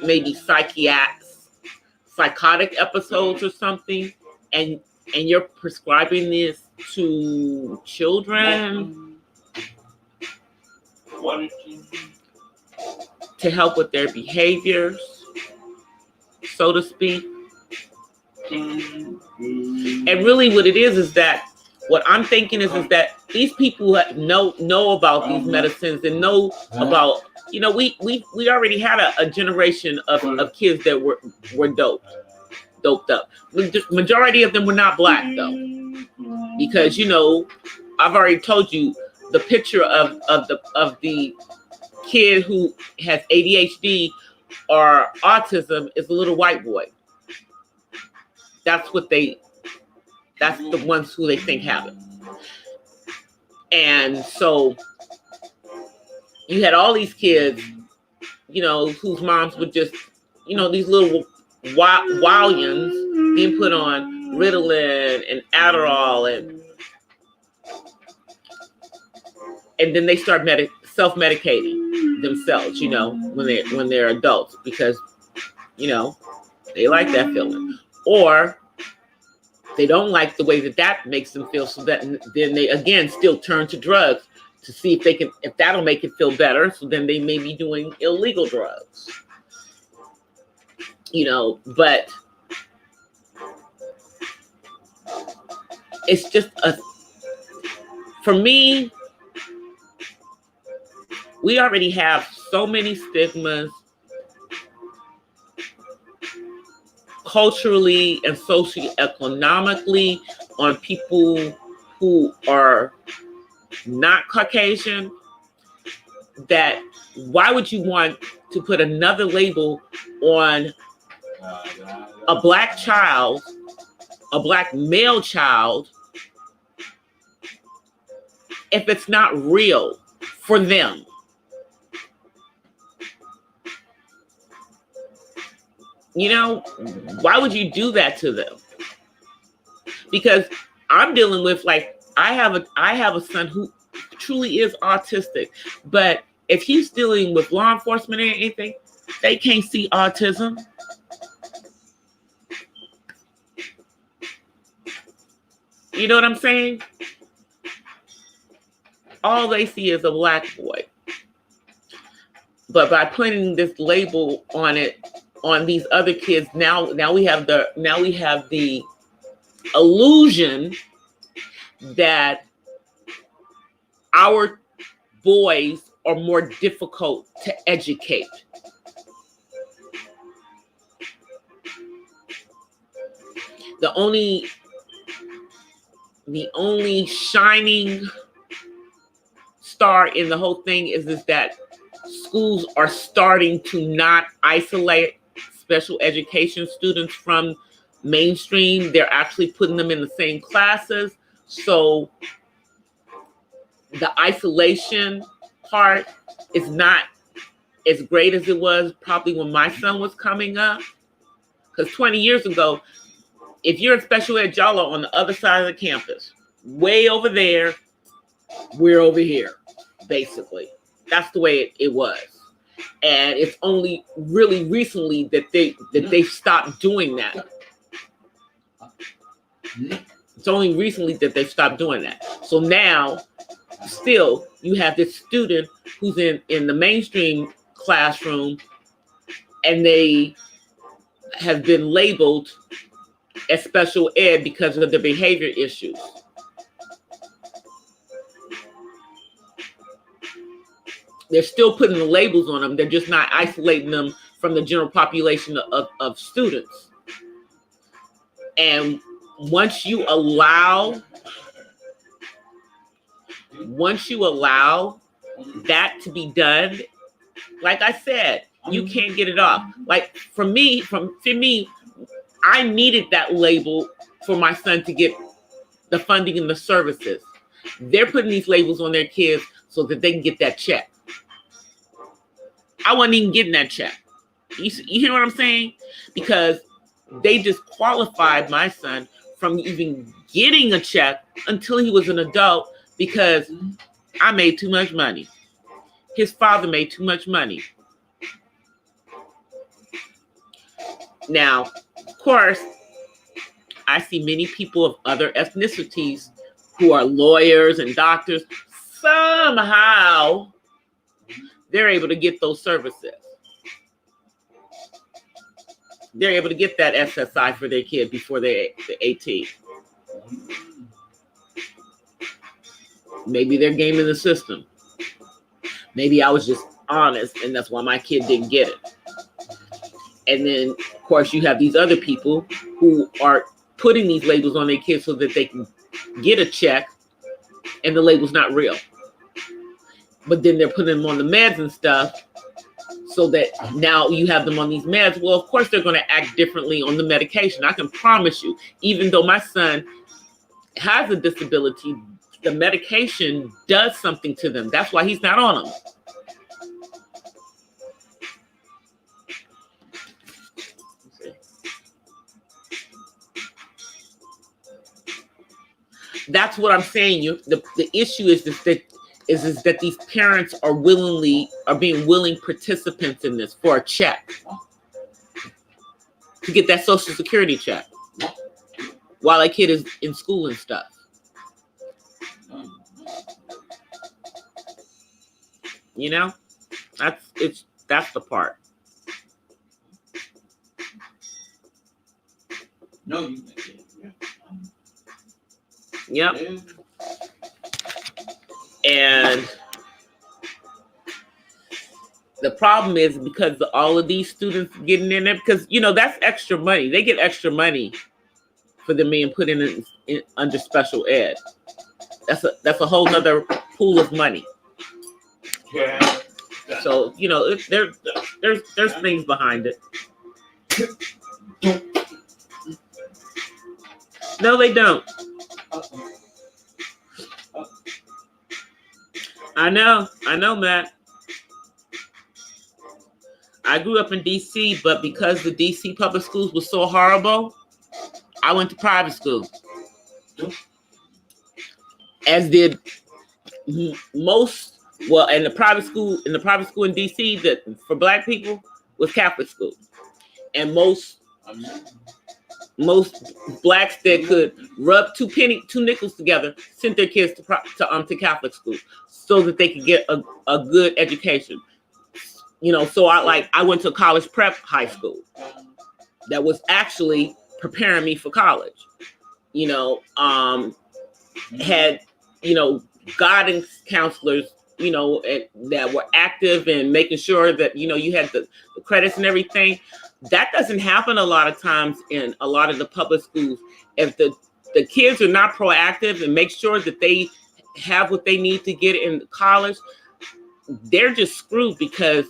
maybe psychotic episodes or something, and you're prescribing this to children to help with their behaviors, so to speak. And really what it is that what I'm thinking is that these people know about these medicines and know about, we already had a generation of kids that were doped up. The majority of them were not Black though, because I've already told you the picture of the kid who has ADHD or autism is a little white boy. That's the ones who they think have it. And so you had all these kids, whose moms would just, these little Walians being put on Ritalin and Adderall, and then they start self-medicating themselves, when they're adults, because, they like that feeling. Or they don't like the way that makes them feel, so that then they again still turn to drugs to see if that'll make it feel better. So then they may be doing illegal drugs, but it's just for me, we already have so many stigmas culturally and socioeconomically on people who are not Caucasian, that why would you want to put another label on a black child, a black male child, if it's not real for them? You know, why would you do that to them? Because I'm dealing with, like, I have a son who truly is autistic, but if he's dealing with law enforcement or anything, they can't see autism. You know what I'm saying? All they see is a black boy. But by putting this label on it, on these other kids, now we have the illusion that our boys are more difficult to educate. The only shining star in the whole thing is that schools are starting to not isolate special education students from mainstream. They're actually putting them in the same classes. So the isolation part is not as great as it was probably when my son was coming up. Because 20 years ago, if you're in special ed, y'all are on the other side of the campus. Way over there, we're over here, basically. That's the way it was. And it's only really recently that they stopped doing that. It's only recently that they stopped doing that. So now, still, you have this student who's in the mainstream classroom, and they have been labeled as special ed because of their behavior issues. They're still putting the labels on them. They're just not isolating them from the general population of students. And once you allow that to be done, like I said, you can't get it off. Like for me, I needed that label for my son to get the funding and the services. They're putting these labels on their kids so that they can get that check. I wasn't even getting that check. You hear what I'm saying? Because they disqualified my son from even getting a check until he was an adult because I made too much money. His father made too much money. Now, of course, I see many people of other ethnicities who are lawyers and doctors. Somehow, they're able to get those services. They're able to get that SSI for their kid before they're 18. Maybe they're gaming the system. Maybe I was just honest, and that's why my kid didn't get it. And then, of course, you have these other people who are putting these labels on their kids so that they can get a check, and the label's not real. But then they're putting them on the meds and stuff so that now you have them on these meds. Well, of course, they're going to act differently on the medication. I can promise you, even though my son has a disability, the medication does something to them. That's why he's not on them. That's what I'm saying. The issue is that these parents are being willing participants in this for a check, to get that Social Security check while a kid is in school and stuff. You know, that's the part. No, Yep. And the problem is because all of these students getting in there, because, you know, that's extra money. They get extra money for them being put in under special ed. That's a whole nother pool of money. Yeah. So, you know, there's things behind it. No, they don't. I know, Matt. I grew up in DC, but because the DC public schools were so horrible, I went to private school. As did most, well, in the private school in DC that for black people was Catholic school. And most blacks that could rub two nickels together sent their kids to Catholic school so that they could get a good education. You know, so I went to a college prep high school that was actually preparing me for college. You know, had, you know, guidance counselors, you know, that were active in making sure that, you know, you had the credits and everything. That doesn't happen a lot of times in a lot of the public schools. If the kids are not proactive and make sure that they have what they need to get in college, they're just screwed, because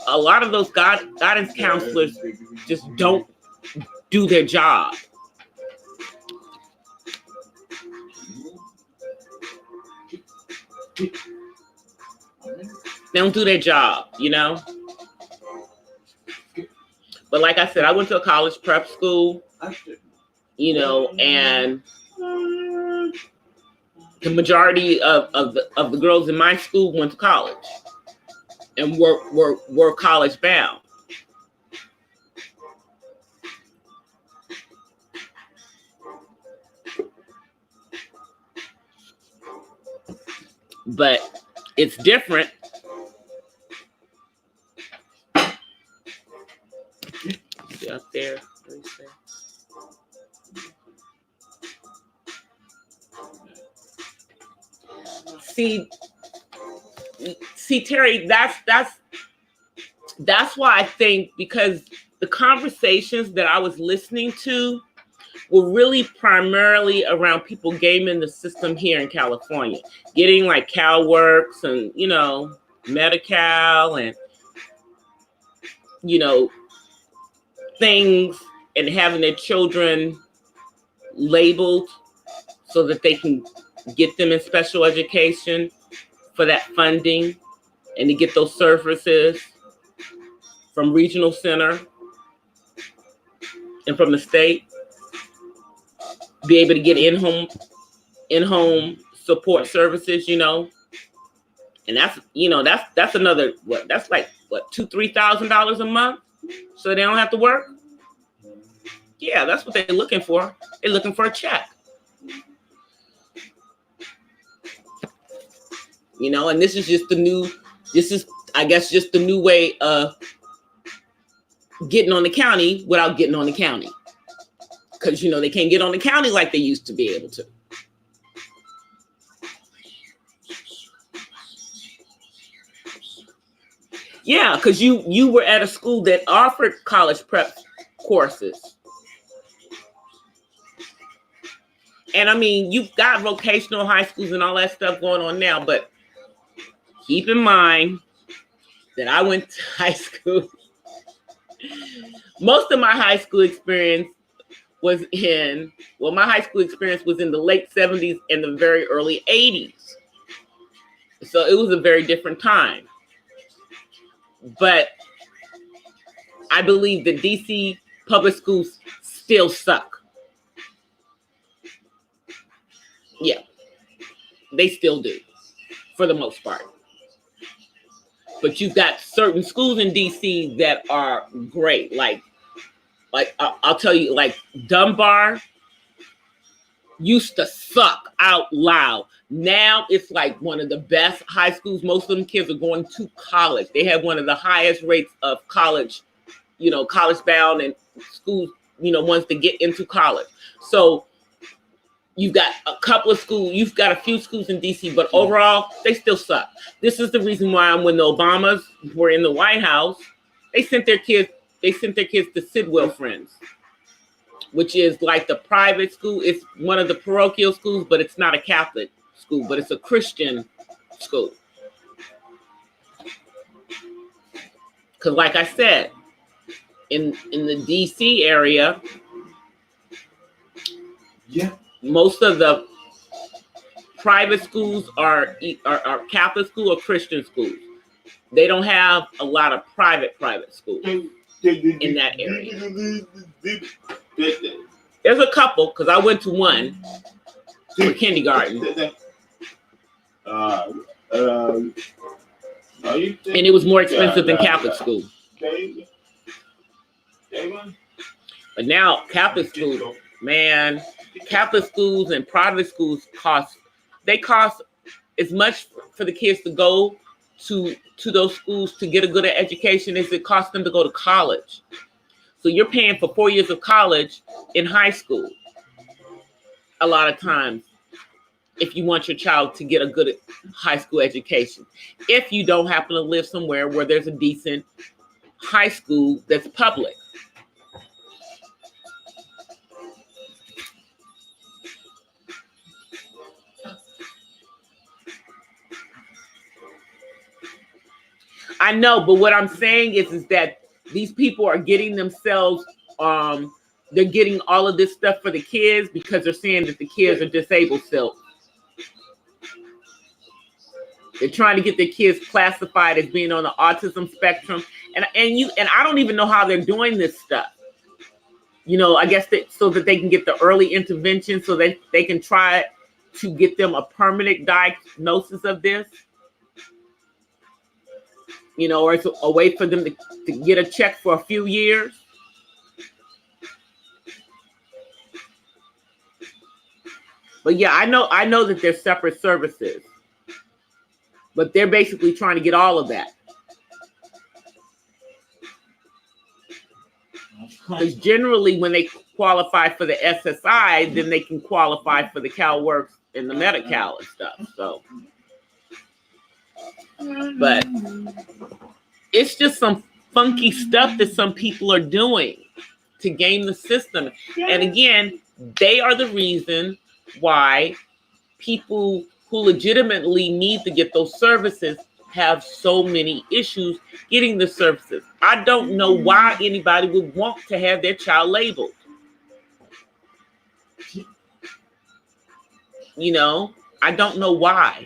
a lot of those guidance counselors just don't do their job. They don't do their job, you know? But like I said, I went to a college prep school, you know, and the majority of the girls in my school went to college and were college bound. But it's different. Up there. See, Terry, that's why I think, because the conversations that I was listening to were really primarily around people gaming the system here in California, getting like CalWorks and, you know, Medi-Cal and, you know, things, and having their children labeled so that they can get them in special education for that funding and to get those services from regional center and from the state, be able to get in-home support services, you know. And that's, you know, that's another, what, that's like what, $2,000-$3,000 a month, so they don't have to work. Yeah, that's what they're looking for. They're looking for a check. You know, and this is I guess just the new way of getting on the county without getting on the county. Because, you know, they can't get on the county like they used to be able to. Yeah, because you were at a school that offered college prep courses. And I mean, you've got vocational high schools and all that stuff going on now, but keep in mind that I went to high school. Most of my high school experience was in the late 70s and the very early 80s. So it was a very different time. But I believe that DC public schools still suck. Yeah, they still do, for the most part. But you've got certain schools in DC that are great. Like I'll tell you, like Dunbar used to suck out loud. Now it's like one of the best high schools. Most of them kids are going to college. They have one of the highest rates of college, you know, college bound and schools, you know, ones to get into college. So you've got a couple of schools, you've got a few schools in DC, but overall, they still suck. This is the reason why when the Obamas were in the White House, they sent their kids to Sidwell Friends, which is like the private school. It's one of the parochial schools, but it's not a Catholic school, but it's a Christian school. Because like I said, in the DC area, most of the private schools are Catholic school or Christian schools. They don't have a lot of private schools in that area. There's a couple, because I went to one for kindergarten. And it was more expensive than Catholic school. But now Catholic schools, man, Catholic schools and private schools cost as much for the kids to go to those schools to get a good education as it costs them to go to college. So you're paying for 4 years of college in high school a lot of times if you want your child to get a good high school education. If you don't happen to live somewhere where there's a decent high school that's public. I know, but what I'm saying is that these people are getting themselves, they're getting all of this stuff for the kids because they're saying that the kids are disabled still. They're trying to get their kids classified as being on the autism spectrum. And I don't even know how they're doing this stuff. You know, I guess so that they can get the early intervention so that they can try to get them a permanent diagnosis of this. You know, or it's a way for them to get a check for a few years. But yeah, I know that there's separate services. But they're basically trying to get all of that. Because generally when they qualify for the SSI, then they can qualify for the CalWORKS and the Medi-Cal and stuff. So, but it's just some funky stuff that some people are doing to game the system. And again, they are the reason why people who legitimately need to get those services have so many issues getting the services. I don't know why anybody would want to have their child labeled. You know, I don't know why.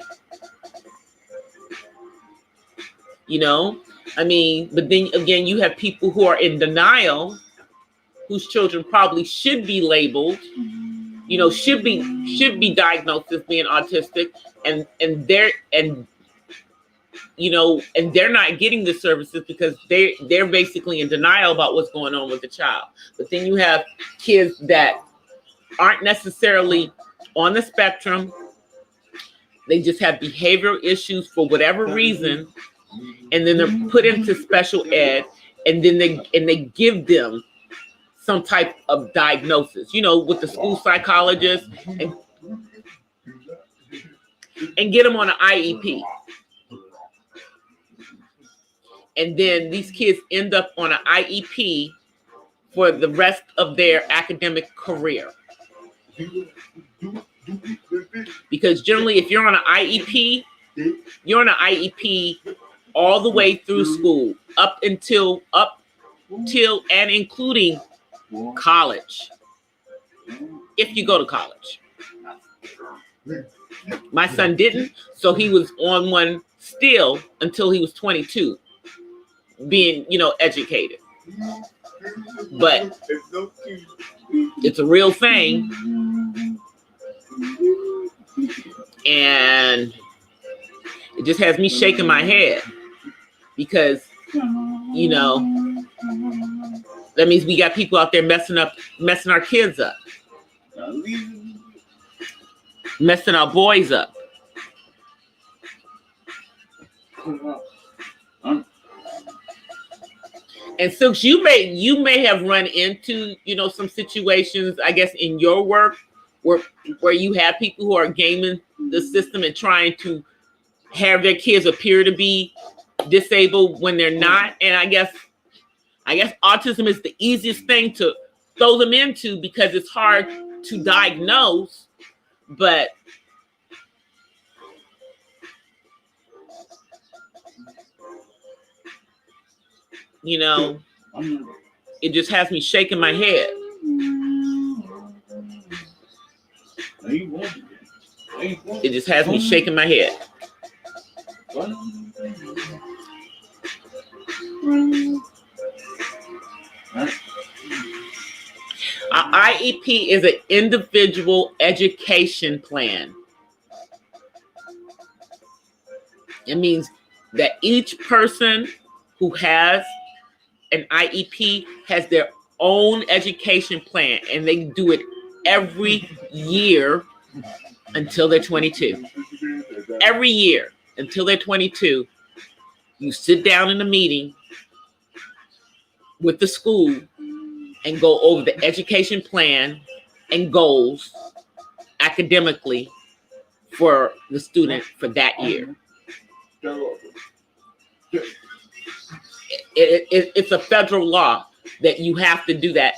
You know, I mean, but then again, you have people who are in denial, whose children probably should be labeled, you know, should be diagnosed as being autistic, and they're not getting the services because they're basically in denial about what's going on with the child. But then you have kids that aren't necessarily on the spectrum. They just have behavioral issues for whatever reason, and then they're put into special ed, and then they give them some type of diagnosis, you know, with the school psychologist, and get them on an IEP. And then these kids end up on an IEP for the rest of their academic career. Because generally, if you're on an IEP, you're on an IEP all the way through school, up till and including college, if you go to college. My son didn't, so he was on one still until he was 22, being, you know, educated. But it's a real thing, and it just has me shaking my head because, you know, that means we got people out there messing our kids up, messing our boys up. And Silks, you may have run into, you know, some situations, I guess, in your work where you have people who are gaming the system and trying to have their kids appear to be disabled when they're not. And I guess autism is the easiest thing to throw them into because it's hard to diagnose, but you know, it just has me shaking my head. It just has me shaking my head. Our IEP is an individual education plan. It means that each person who has an IEP has their own education plan, and they do it every year until they're 22. Every year until they're 22, you sit down in a meeting with the school and go over the education plan and goals academically for the student for that year. It's a federal law that you have to do that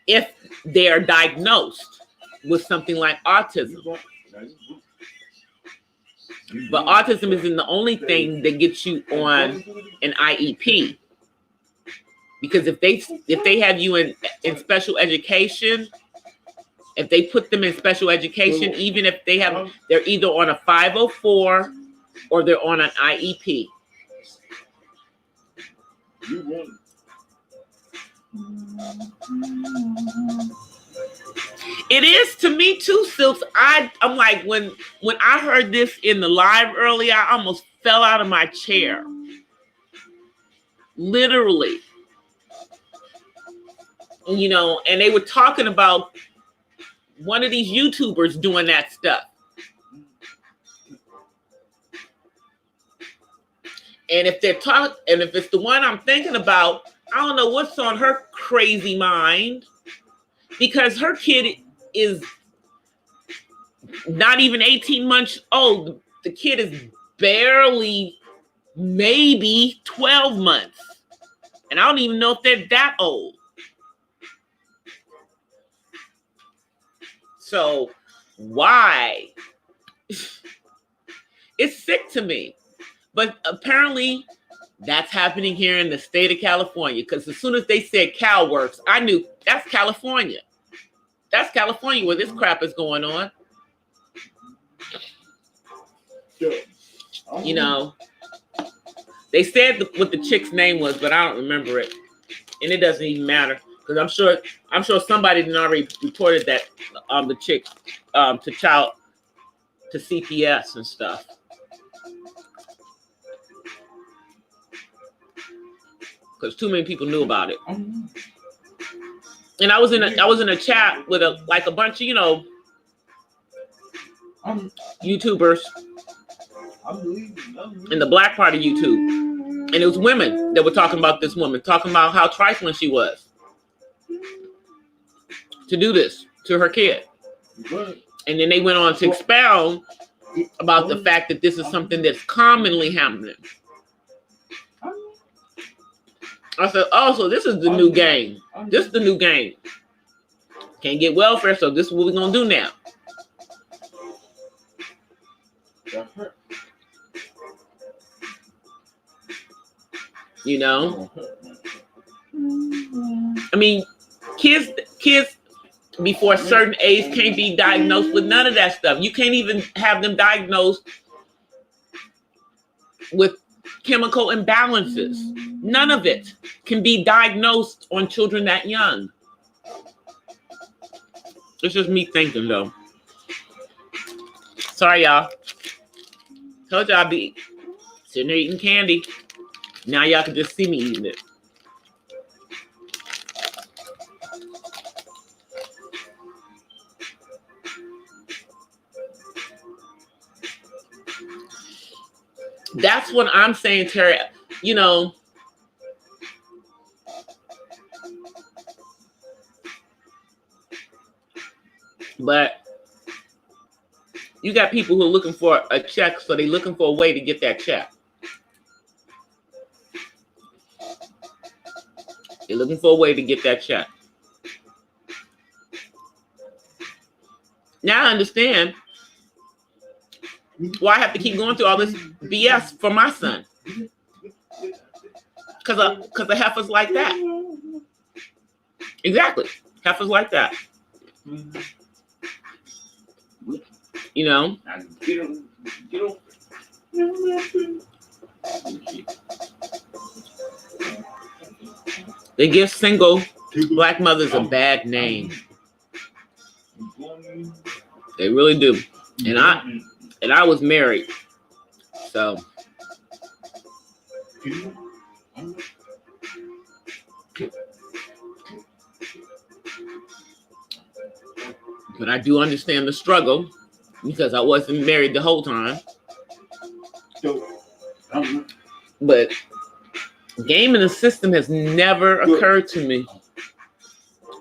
if they are diagnosed with something like autism. But autism isn't the only thing that gets you on an IEP. Because if they have you in special education, if they put them in special education, even if they're either on a 504 or they're on an IEP. It is to me too, Silks. I'm like, when I heard this in the live earlier, I almost fell out of my chair. Literally. You know, and they were talking about one of these YouTubers doing that stuff. And if it's the one I'm thinking about, I don't know what's on her crazy mind, because her kid is not even 18 months old. The kid is barely maybe 12 months. And I don't even know if they're that old. So why? It's sick to me. But apparently that's happening here in the state of California, because as soon as they said CalWorks, I knew that's California. That's California where this crap is going on. You know, they said what the chick's name was, but I don't remember it. And it doesn't even matter, because I'm sure somebody did already reported that the chick to CPS and stuff. Because too many people knew about it. And I was in a chat with a bunch of, you know, YouTubers in the black part of YouTube. And it was women that were talking about this woman, talking about how trifling she was to do this to her kid. And then they went on to expound about the fact that this is something that's commonly happening. I said, oh, so this is the new game. This is the new game. Can't get welfare, so this is what we're going to do now. You know? I mean, kids before a certain age can't be diagnosed with none of that stuff. You can't even have them diagnosed with chemical imbalances. None of it can be diagnosed on children that young. It's just me thinking, though. Sorry, y'all. Told y'all I'd be sitting there eating candy. Now y'all can just see me eating it. That's what I'm saying, Terry. You know, but you got people who are looking for a check, so they're looking for a way to get that check. They're looking for a way to get that check. Now I understand why I have to keep going through all this BS for my son. Because a heifer's like that. Exactly. Heifers like that. You know? They give single black mothers a bad name. They really do. And I was married. So but I do understand the struggle because I wasn't married the whole time. But gaming the system has never occurred to me.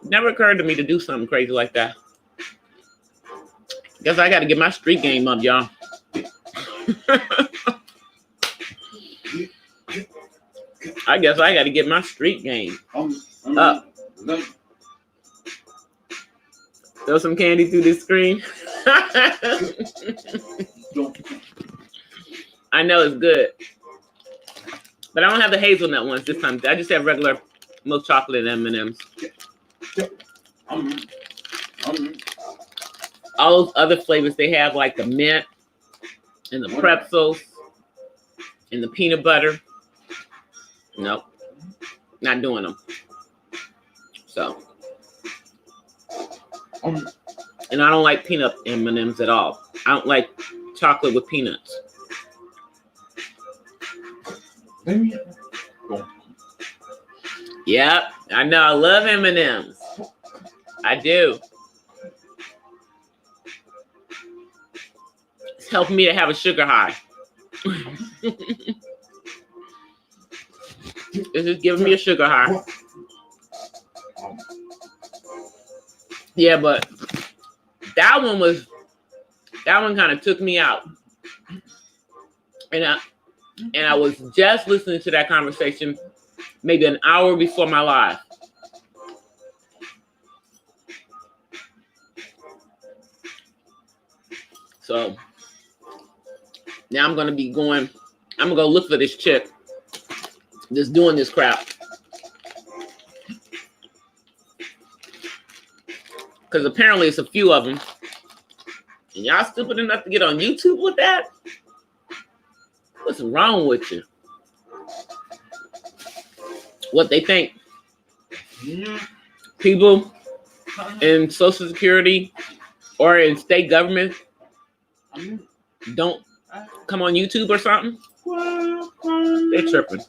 Never occurred to me to do something crazy like that. Guess I got to get my street game up, y'all. I guess I got to get my street game up. Throw some candy through this screen. I know it's good. But I don't have the hazelnut ones this time. I just have regular milk chocolate M&Ms. All those other flavors they have, like the mint and the pretzels and the peanut butter. Nope. Not doing them. So. And I don't like peanut M&Ms at all. I don't like chocolate with peanuts. Yep, I know. I love M&Ms. I do. It's helping me to have a sugar high. It's just giving me a sugar high. Yeah, but that one kind of took me out. And I was just listening to that conversation maybe an hour before my live. So now I'm going to go look for this chick that's doing this crap. Because apparently it's a few of them. And y'all stupid enough to get on YouTube with that? What's wrong with you? What they think? People in Social Security or in state government don't come on YouTube or something? They're tripping.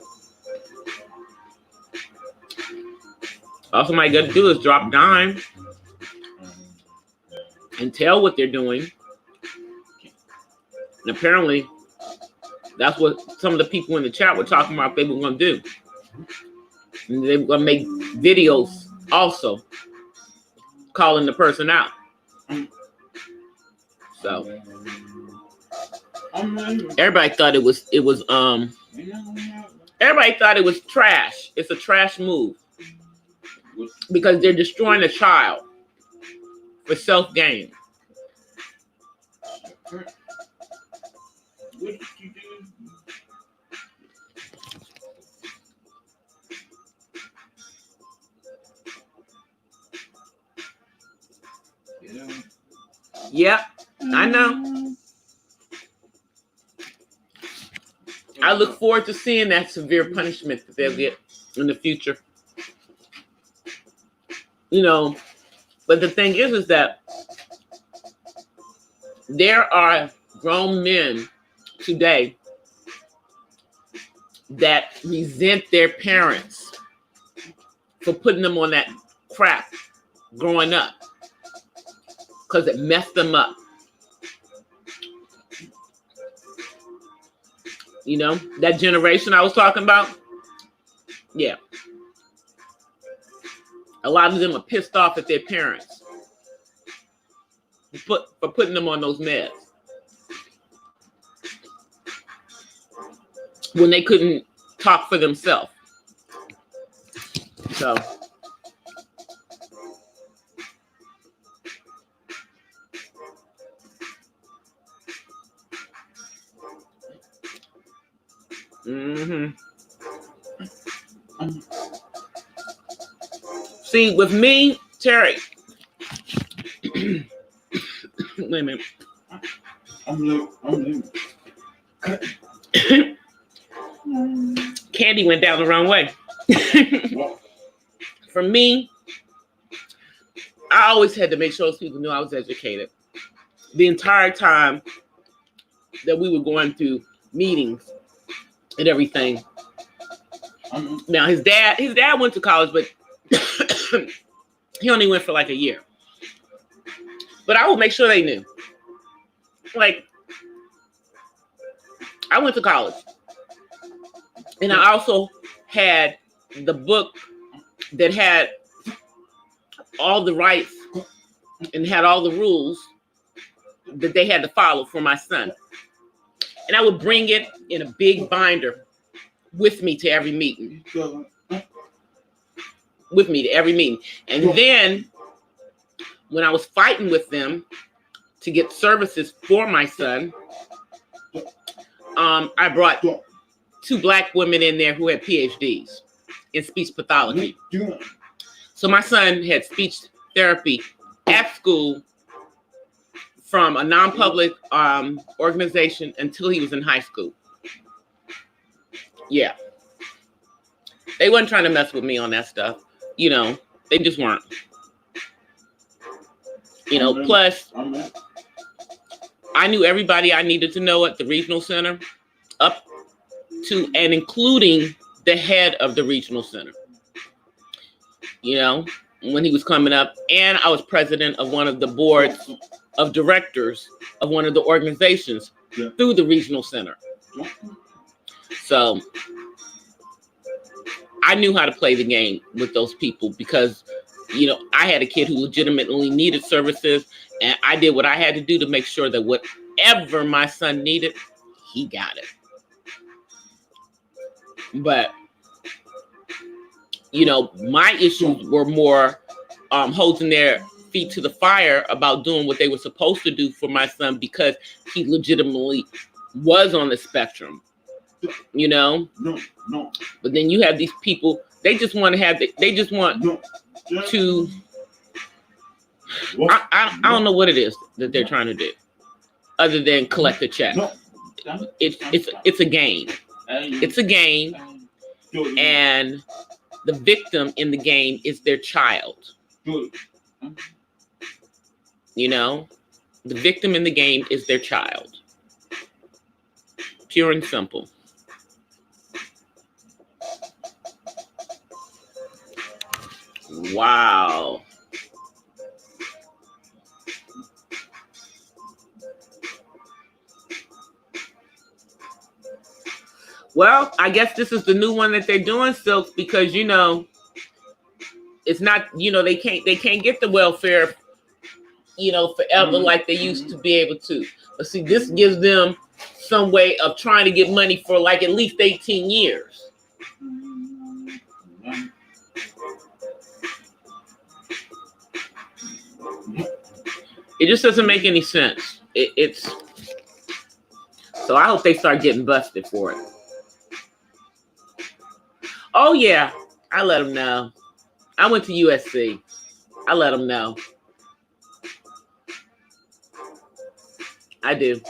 All somebody got to do is drop dime and tell what they're doing. And apparently, that's what some of the people in the chat were talking about they were going to do. And they were going to make videos also calling the person out. So everybody thought it was everybody thought it was trash. It's a trash move because they're destroying a child for self-gain. Yep, I know. I look forward to seeing that severe punishment that they'll get in the future. You know, but the thing is that there are grown men today that resent their parents for putting them on that crap growing up because it messed them up. You know, that generation I was talking about? Yeah. A lot of them are pissed off at their parents for putting them on those meds when they couldn't talk for themselves. So, See, with me, Terry. Wait a minute. Candy went down the wrong way. For me, I always had to make sure those people knew I was educated. The entire time that we were going through meetings and everything. Now his dad went to college, but he only went for like a year. But I would make sure they knew. Like, I went to college. And I also had the book that had all the rights and had all the rules that they had to follow for my son. And I would bring it in a big binder with me to every meeting. And then when I was fighting with them to get services for my son, I brought 2 Black women in there who had PhDs in speech pathology. So my son had speech therapy at school from a non-public organization until he was in high school. Yeah. They wasn't trying to mess with me on that stuff. You know, they just weren't. You know, plus, I knew everybody I needed to know at the regional center, up to and including the head of the regional center. You know, when he was coming up, and I was president of one of the boards of directors of one of the organizations through the regional center. So I knew how to play the game with those people because, you know, I had a kid who legitimately needed services, and I did what I had to do to make sure that whatever my son needed, he got it. But, you know, my issues were more holding their feet to the fire about doing what they were supposed to do for my son because he legitimately was on the spectrum, you know? No. But then you have these people, they just want to have, they just want to, I don't know what it is that they're trying to do other than collect a check. It's a game. It's a game, and the victim in the game is their child. You know, the victim in the game is their child. Pure and simple. Wow. Well, I guess this is the new one that they're doing, Silks, because, you know, it's not, you know, they can't get the welfare, you know, forever like they used to be able to. But see, this gives them some way of trying to get money for like at least 18 years. It just doesn't make any sense. It's so I hope they start getting busted for it. Oh yeah, I let them know. I went to USC. I let them know. I do.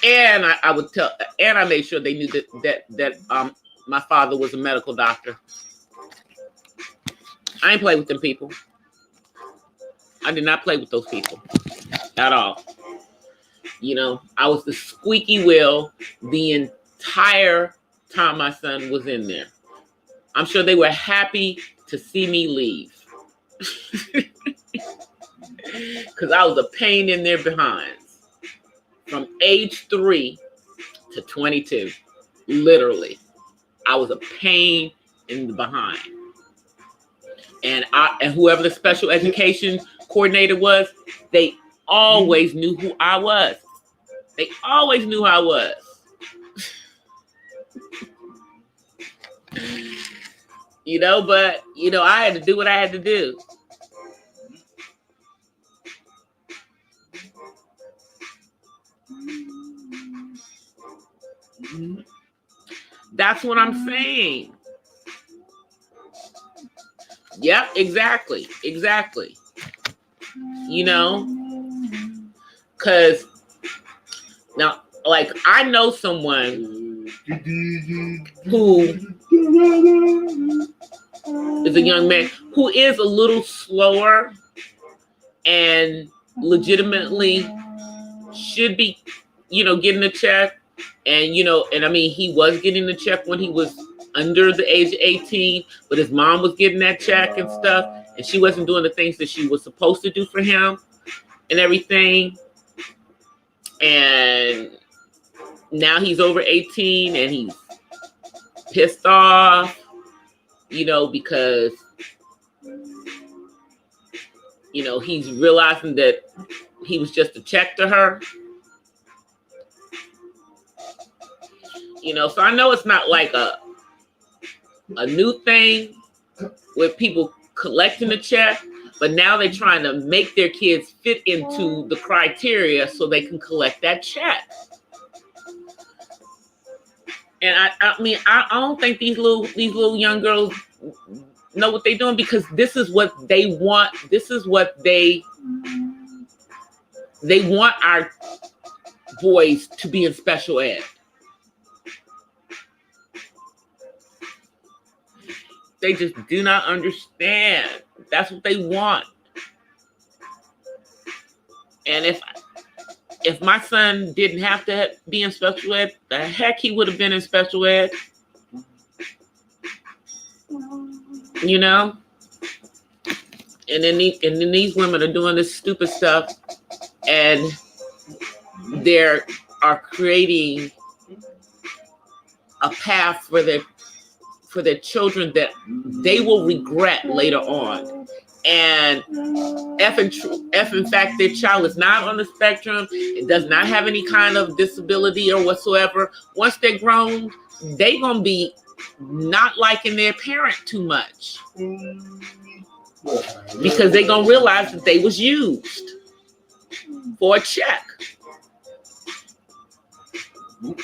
And I would tell, and I made sure they knew that my father was a medical doctor. I ain't play with them people. I did not play with those people at all. You know, I was the squeaky wheel the entire time my son was in there. I'm sure they were happy to see me leave. Because I was a pain in their behinds. From age 3 to 22. Literally. I was a pain in the behind. And whoever the special education coordinator was, they always knew who I was. They always knew who I was. You know, but, you know, I had to do what I had to do. That's what I'm saying. Yep, exactly. You know, because now, like, I know someone who is a young man who is a little slower and legitimately should be, getting a check. And, and I mean, he was getting the check when he was under the age of 18, but his mom was getting that check and stuff. And she wasn't doing the things that she was supposed to do for him and everything. And now he's over 18 and he's pissed off, because, he's realizing that he was just a check to her. So I know it's not like a new thing with people collecting a check, but now they're trying to make their kids fit into the criteria so they can collect that check. And I mean, I don't think these little young girls know what they're doing, because this is what they want. This is what they want our boys to be in special ed. They just do not understand. That's what they want. And if my son didn't have to be in special ed, the heck he would have been in special ed. And then these women are doing this stupid stuff, and they are creating a path for their children that they will regret later on. And if in fact their child is not on the spectrum, it does not have any kind of disability or whatsoever, once they're grown, they're going to be not liking their parent too much, because they're going to realize that they was used for a check. And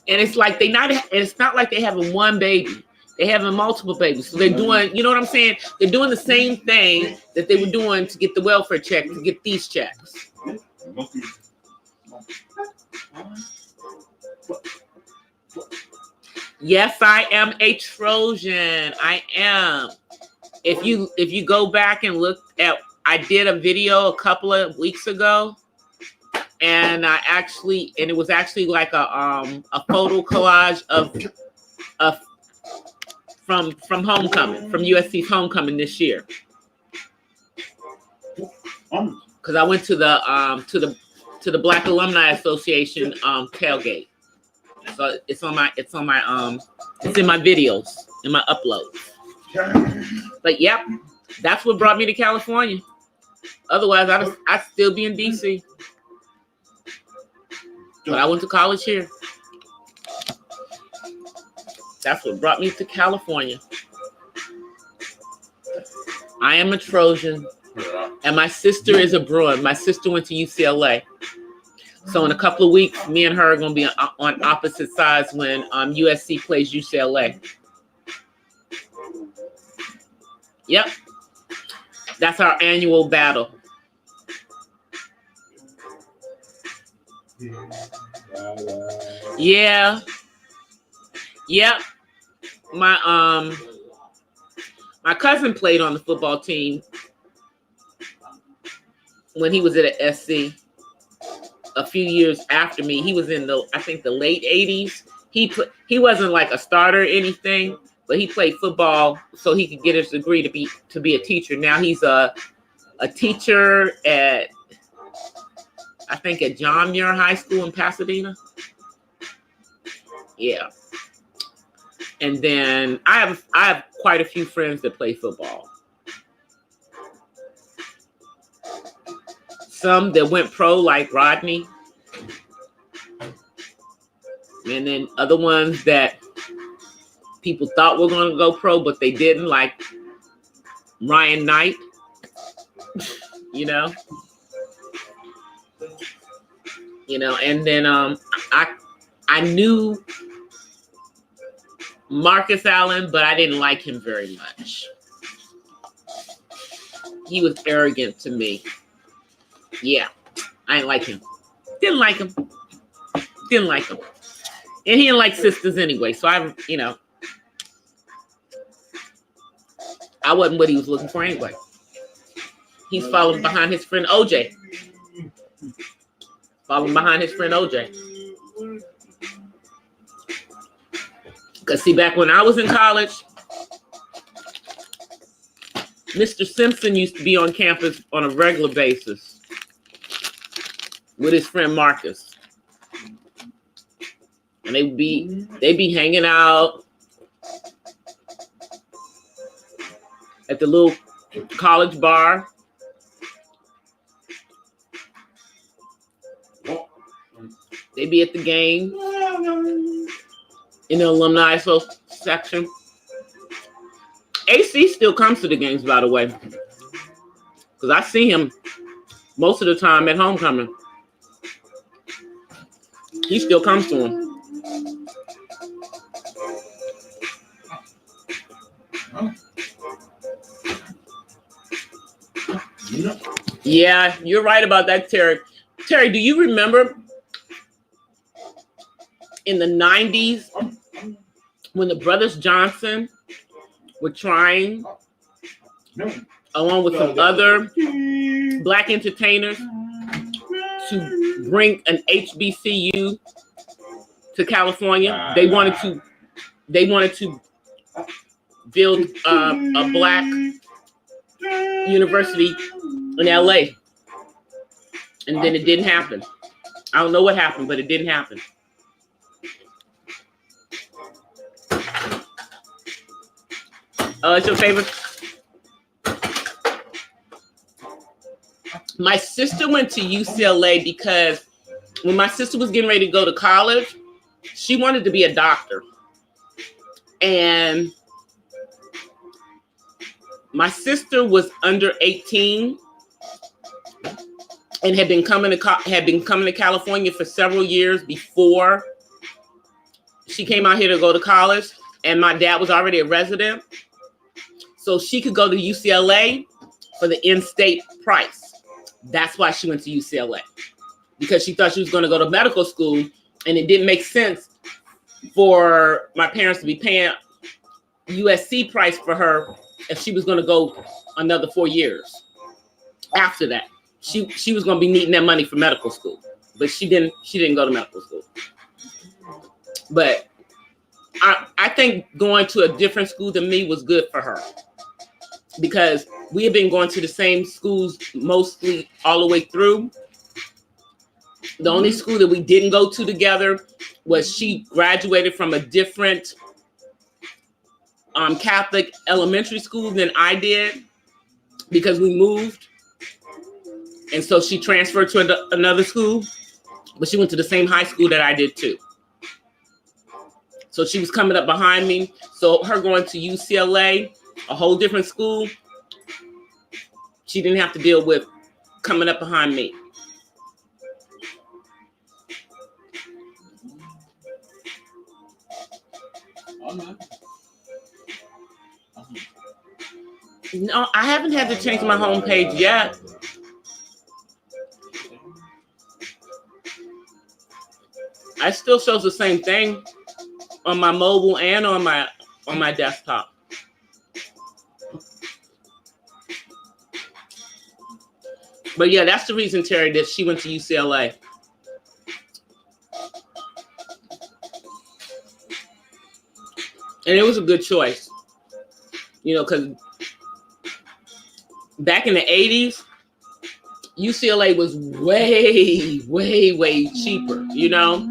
it's like it's not like they having one baby. They having multiple babies. So they're doing, you know what I'm saying? They're doing the same thing that they were doing to get the welfare check, to get these checks. Yes, I am a Trojan. I am. If you go back and look at, I did a video a couple of weeks ago, and it was actually like a photo collage of from homecoming, from USC's homecoming this year. Because I went to the Black Alumni Association tailgate. So it's in my videos, in my uploads. But yep, that's what brought me to California. Otherwise, I'd still be in DC. But I went to college here. That's what brought me to California. I am a Trojan, and my sister is a Bruin. My sister went to UCLA. So in a couple of weeks, me and her are going to be on opposite sides when USC plays UCLA. Yep. That's our annual battle. Yeah. Yep. My cousin played on the football team when he was at a SC a few years after me. He was in the late 80s. He wasn't like a starter or anything, but he played football so he could get his degree to be a teacher. Now he's a teacher at, I think, at John Muir High School in Pasadena. Yeah. And then I have quite a few friends that play football. Some that went pro, like Rodney. And then other ones that people thought were going to go pro, but they didn't, like Ryan Knight. And then I knew Marcus Allen, but I didn't like him very much. He was arrogant to me. Yeah, I didn't like him. Didn't like him. Didn't like him. And he didn't like sisters anyway. So I wasn't what he was looking for anyway. He's following behind his friend OJ. Following behind his friend OJ. Because see, back when I was in college, Mr. Simpson used to be on campus on a regular basis with his friend Marcus. And they'd be hanging out at the little college bar. They'd be at the game in the alumni section. AC still comes to the games, by the way, because I see him most of the time at homecoming. He still comes to him. Yeah, you're right about that, Terry. Terry, do you remember in the 90s when the Brothers Johnson were trying, along with some other Black entertainers, to bring an HBCU to California? They wanted to build a Black university in LA, and then it didn't happen. I don't know what happened, but it didn't happen. It's your favorite? My sister went to UCLA because when my sister was getting ready to go to college, she wanted to be a doctor. And my sister was under 18 and had been coming to California for several years before she came out here to go to college. And my dad was already a resident. So she could go to UCLA for the in-state price. That's why she went to UCLA, because she thought she was going to go to medical school, and it didn't make sense for my parents to be paying USC price for her if she was going to go another 4 years. After that, she was going to be needing that money for medical school, but she didn't go to medical school. But I think going to a different school than me was good for her, because we had been going to the same schools mostly all the way through. The only school that we didn't go to together was she graduated from a different Catholic elementary school than I did, because we moved. And so she transferred to another school, but she went to the same high school that I did too. So she was coming up behind me. So her going to UCLA, a whole different school, she didn't have to deal with coming up behind me. No, I haven't had to change my homepage yet. I still shows the same thing on my mobile and on my desktop. But yeah, that's the reason, Terry, that she went to UCLA. And it was a good choice, you know, because back in the 80s, UCLA was way, way, way cheaper, you know?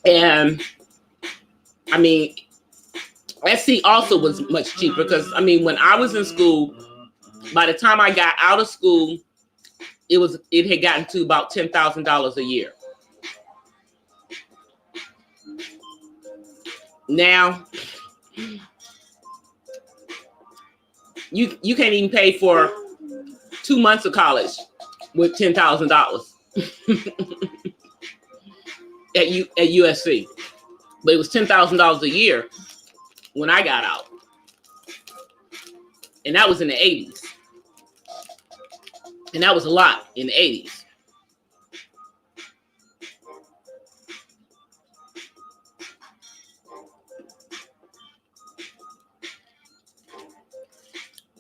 And I mean, SC also was much cheaper, because I mean, when I was in school, by the time I got out of school, it had gotten to about $10,000 a year. Now, you can't even pay for 2 months of college with $10,000 at USC. But it was $10,000 a year when I got out. And that was in the 80s. And that was a lot in the 80s.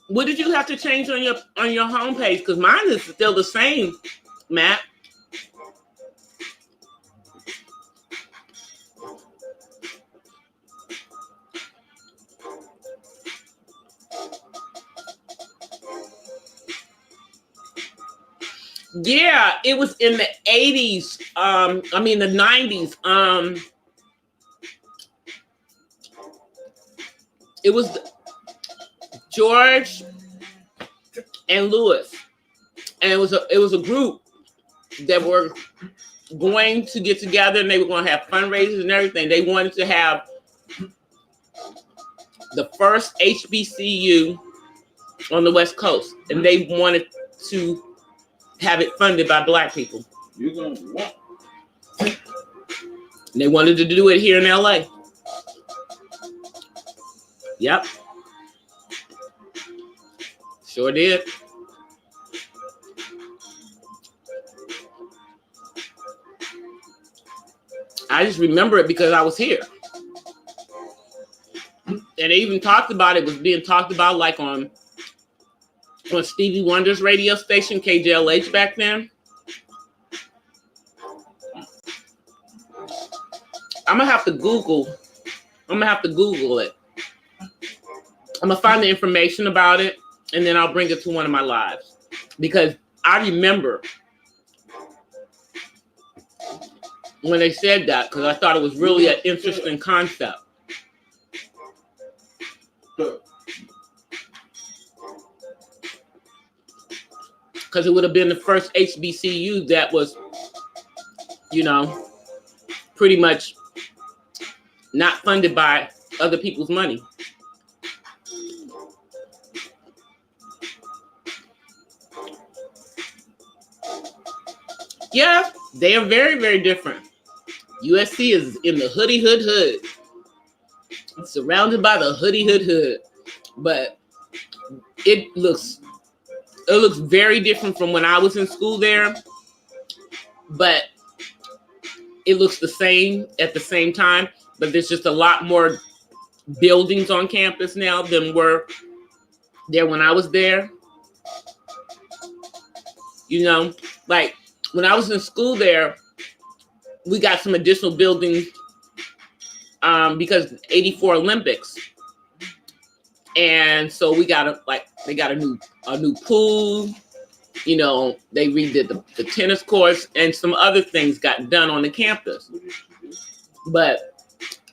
What did you have to change on your homepage? Because mine is still the same, Matt. Yeah, it was in the 80s. I mean the 90s. It was George and Lewis, and it was a group that were going to get together, and they were going to have fundraisers and everything. They wanted to have the first HBCU on the West Coast, and they wanted to have it funded by Black people. You're gonna what? They wanted to do it here in LA. Yep. Sure did. I just remember it because I was here. And they even talked about it, was being talked about like on Stevie Wonder's radio station, KJLH back then. I'm gonna have to Google it. I'm gonna find the information about it, and then I'll bring it to one of my lives, because I remember when they said that, because I thought it was really an interesting concept. Because it would have been the first HBCU that was, you know, pretty much not funded by other people's money. Yeah, they are very, very different. USC is in the hoodie hood. It's surrounded by the hoodie hood. But it looks very different from when I was in school there. But it looks the same at the same time. But there's just a lot more buildings on campus now than were there when I was there. You know, like when I was in school there, we got some additional buildings because 84 Olympics. And so we got they got a new pool, you know, they redid the tennis courts, and some other things got done on the campus. But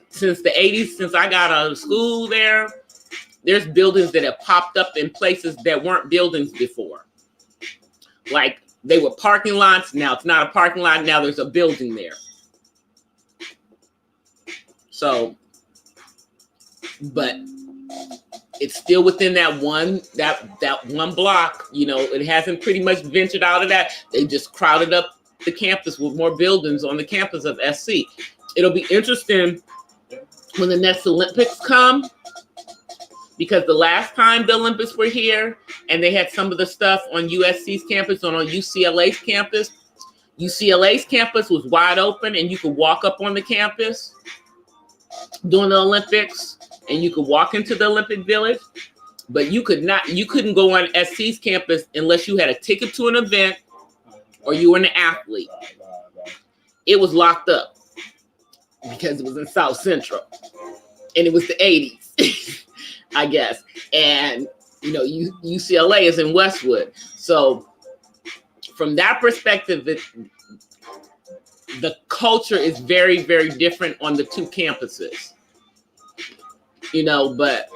since the 80s, since I got out of school there's buildings that have popped up in places that weren't buildings before. Like they were parking lots, now it's not a parking lot, now there's a building there. So, but it's still within that one block, you know, it hasn't pretty much ventured out of that. They just crowded up the campus with more buildings on the campus of SC. It'll be interesting when the next Olympics come, because the last time the Olympics were here and they had some of the stuff on USC's campus and on UCLA's campus was wide open and you could walk up on the campus during the Olympics and you could walk into the Olympic Village, but you couldn't go on SC's campus unless you had a ticket to an event or you were an athlete. It was locked up because it was in South Central and it was the 80s. I guess. And, you know, UCLA is in Westwood. So from that perspective, the culture is very, very different on the two campuses. You know, but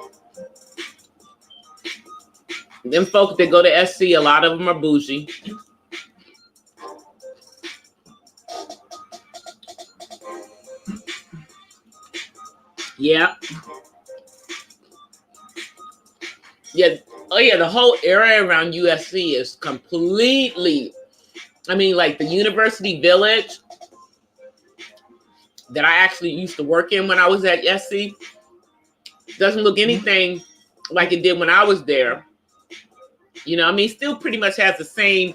them folks that go to SC, a lot of them are bougie. Yeah. Yeah. Oh, yeah. The whole area around USC is completely, I mean, like the University Village, that I actually used to work in when I was at SC doesn't look anything like it did when I was there. You know, I mean, it still pretty much has the same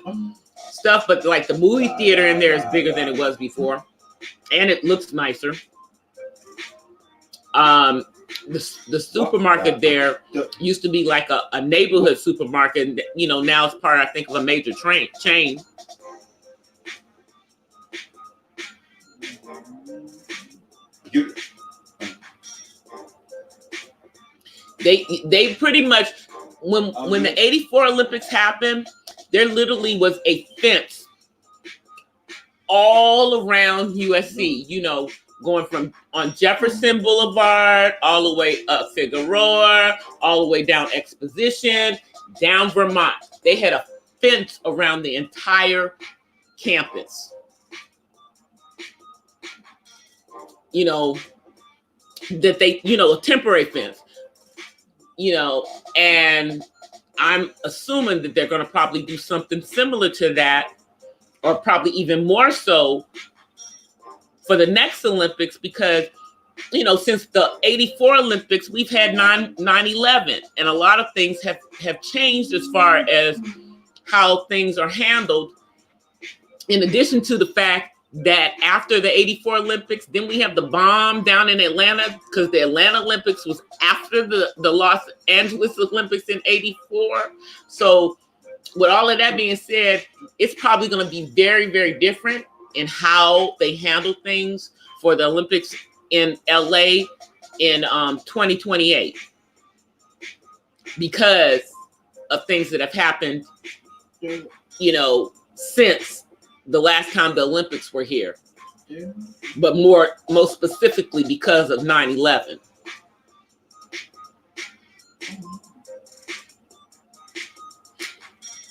stuff, but like the movie theater in there is bigger than it was before, and it looks nicer. The supermarket there used to be like a neighborhood supermarket. You know, now it's part, I think, of a major chain. They pretty much, when the '84 Olympics happened, there literally was a fence all around USC. You know, going from on Jefferson Boulevard all the way up Figueroa, all the way down Exposition, down Vermont. They had a fence around the entire campus. You know, that they, you know, a temporary fence. You know, and I'm assuming that they're going to probably do something similar to that, or probably even more so for the next Olympics, because, you know, since the '84 Olympics, we've had 9/11, and a lot of things have changed as far as how things are handled. In addition to the fact that after the '84 Olympics, then we have the bomb down in Atlanta, because the Atlanta Olympics was after the Los Angeles Olympics in '84. So with all of that being said, it's probably going to be very, very different in how they handle things for the Olympics in LA in 2028, because of things that have happened, you know, since the last time the Olympics were here, but most specifically because of 9/11.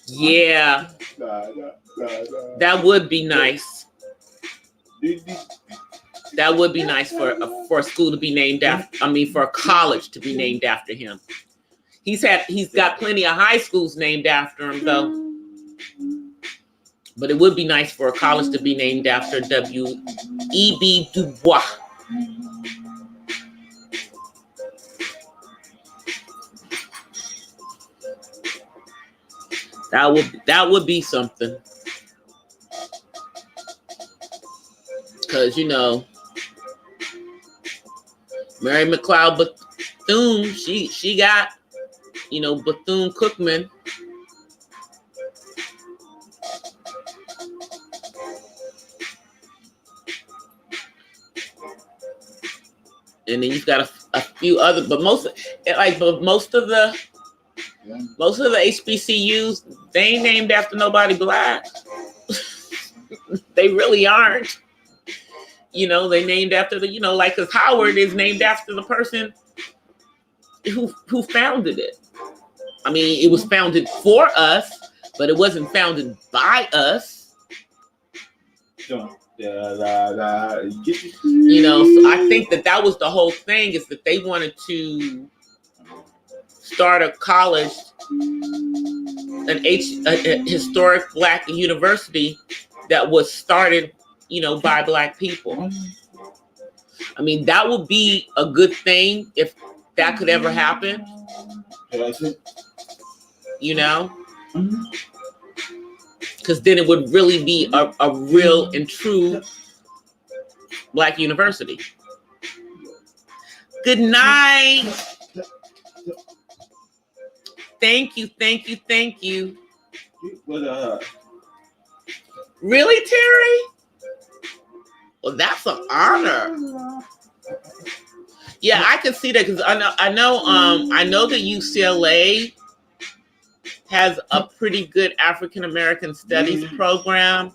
Yeah, that would be nice. That would be nice for a school to be named after. I mean, for a college to be named after him. He's got plenty of high schools named after him, though. But it would be nice for a college to be named after W.E.B. Du Bois. That would be something. Because, you know, Mary McLeod Bethune, she got, you know, Bethune-Cookman. And then you've got a few other, but most of the HBCUs, they ain't named after nobody black. They really aren't. You know, they named after the, you know, like, because Howard is named after the person who founded it. I mean, it was founded for us, but it wasn't founded by us. You know, so I think that was the whole thing, is that they wanted to start a college, a historic black university that was started, you know, by black people. I mean, that would be a good thing if that could ever happen. You know? Because then it would really be a real and true black university. Good night. Thank you. Really, Terry? Well, that's an honor. Yeah, I can see that, because I know that UCLA has a pretty good African American Studies program.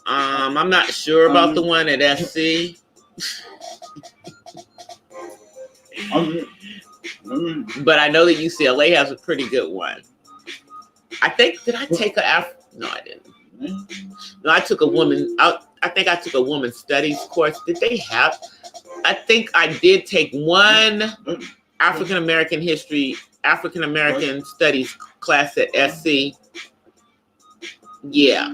I'm not sure about the one at SC. But I know that UCLA has a pretty good one. I think, did I take no, I didn't. No, I took a woman. I think I took a women's studies course. Did they have? I think I did take one African American history, African American studies class at SC. Yeah.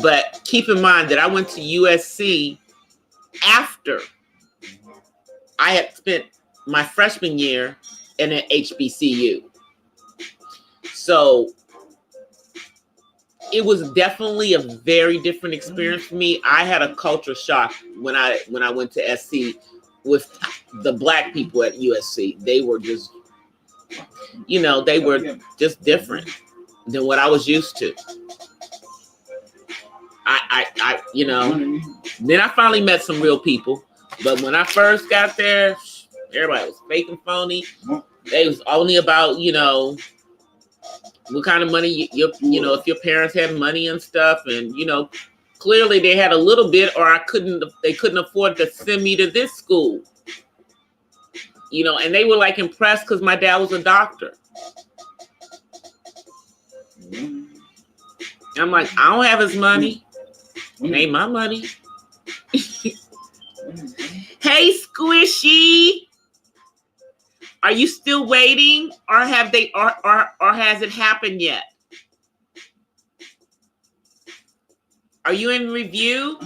But keep in mind that I went to USC after I had spent my freshman year in an HBCU. So it was definitely a very different experience for me. I had a culture shock when I went to SC with the Black people at USC. They were just, they were just different than what I was used to. Then I finally met some real people. But when I first got there, everybody was fake and phony. They was only about, what kind of money if your parents had money and stuff, and clearly they had a little bit, or they couldn't afford to send me to this school. And they were like impressed because my dad was a doctor. I'm like, I don't have his money. It ain't my money. Hey, Squishy. Are you still waiting, or have they, or has it happened yet? Are you in review?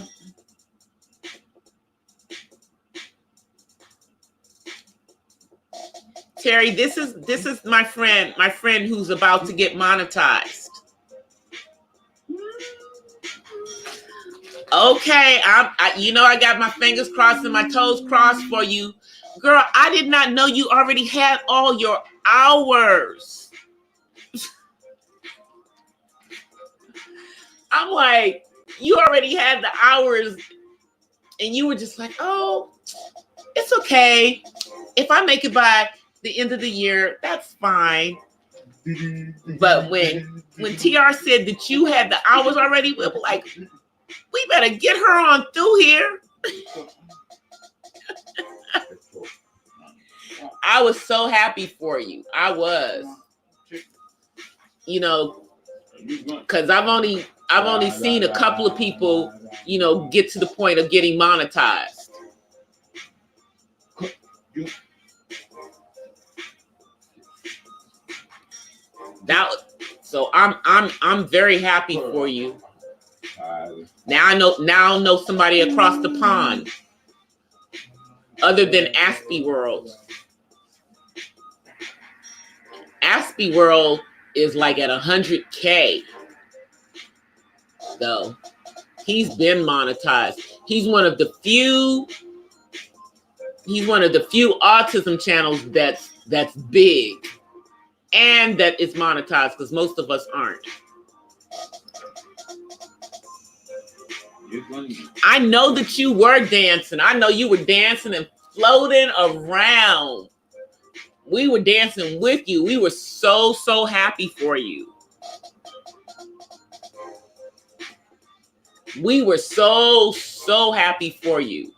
Terry, this is my friend who's about to get monetized. Okay, I got my fingers crossed and my toes crossed for you. Girl, I did not know you already had all your hours. I'm like, you already had the hours, and you were just like, oh, it's okay. If I make it by the end of the year, that's fine. But when TR said that you had the hours already, we were like, we better get her on through here. I was so happy for you. I was, because I've only seen a couple of people, get to the point of getting monetized. So I'm very happy for you. Now I know somebody across the pond, other than Aspie World. Aspie World is like at 100K, though. He's been monetized. He's one of the few autism channels that's big and that is monetized, because most of us aren't. I know that you were dancing. I know you were dancing and floating around. We were dancing with you. We were so, so happy for you. We were so, so happy for you.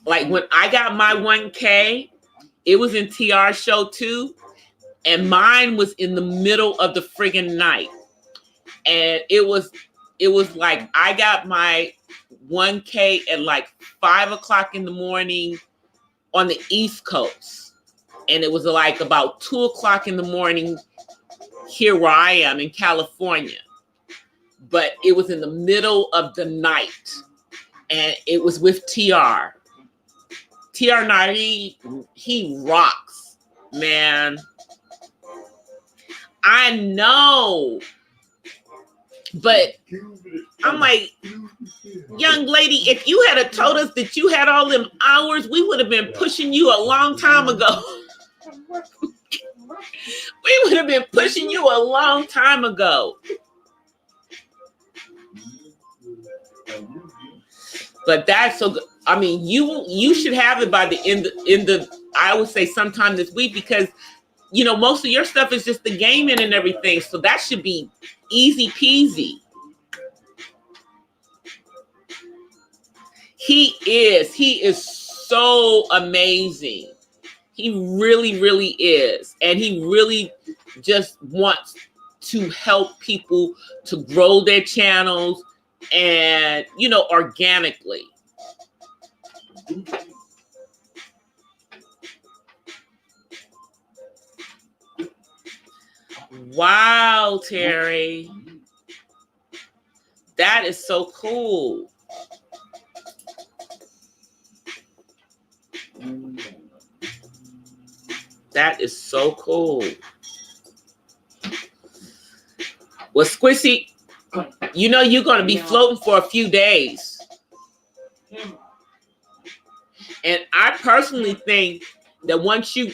Like when I got my 1K, it was in TR's show too. And mine was in the middle of the friggin' night. And it was like I got my 1K at like 5 o'clock in the morning on the East Coast. And it was like about 2 o'clock in the morning here where I am in California. But it was in the middle of the night. And it was with TR. TR Nari, he rocks, man. I know. But I'm like, young lady, if you had told us that you had all them hours, we would have been pushing you a long time ago. We would have been pushing you a long time ago. But that's so good. I mean, you should have it by the end of I would say sometime this week, because most of your stuff is just the gaming and everything. So that should be easy peasy. He is so amazing. He really, really is. And he really just wants to help people to grow their channels and, organically. Wow, Terry. That is so cool. That is so cool. Well, Squishy, you know you're going to be floating for a few days. And I personally think that once you're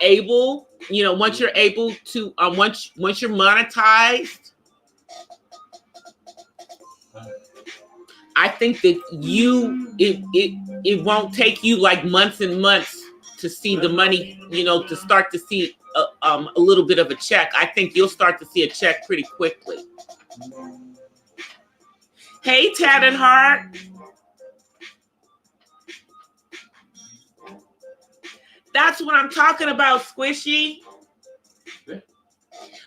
able, once you're monetized, I think that it won't take you like months and months to see the money, to start to see a little bit of a check. I think you'll start to see a check pretty quickly. Hey, Tatted Heart. That's what I'm talking about, Squishy.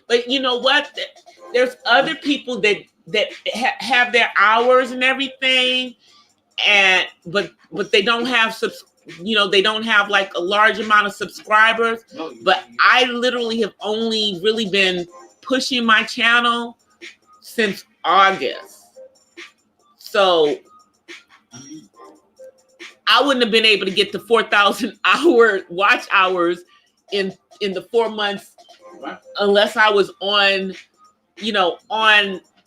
But you know what? There's other people that have their hours and everything, but they don't have they don't have like a large amount of subscribers. But I literally have only really been pushing my channel since August, so I wouldn't have been able to get to 4,000 watch hours in the 4 months unless I was on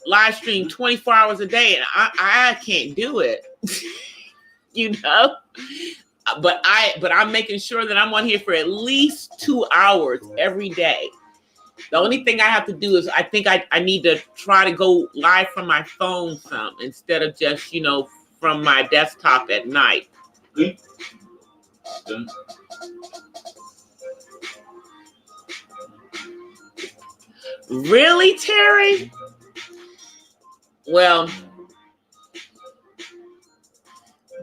live stream 24 hours a day, and I can't do it. But I'm making sure that I'm on here for at least 2 hours every day. The only thing I have to do is I think I need to try to go live from my phone some instead of just from my desktop at night. Really, Terry? Well,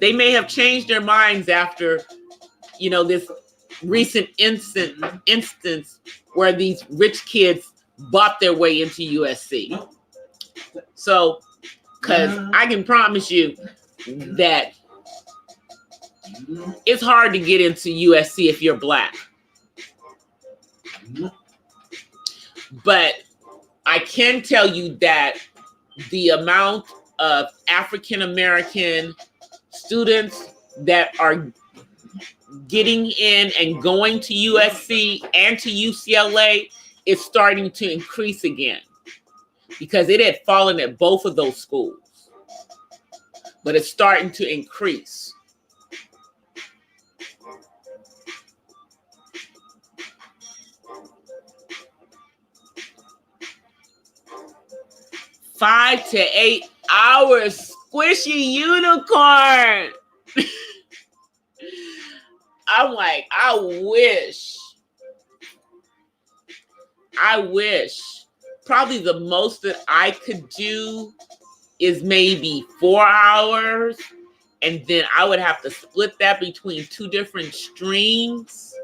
they may have changed their minds after, this recent instance where these rich kids bought their way into USC. So, because I can promise you that it's hard to get into USC if you're Black. But I can tell you that the amount of African American students that are getting in and going to USC and to UCLA is starting to increase again, because it had fallen at both of those schools, but it's starting to increase. $5 to 8 hours, Squishy Unicorn. I'm like, I wish. Probably the most that I could do is maybe 4 hours. And then I would have to split that between 2 different streams.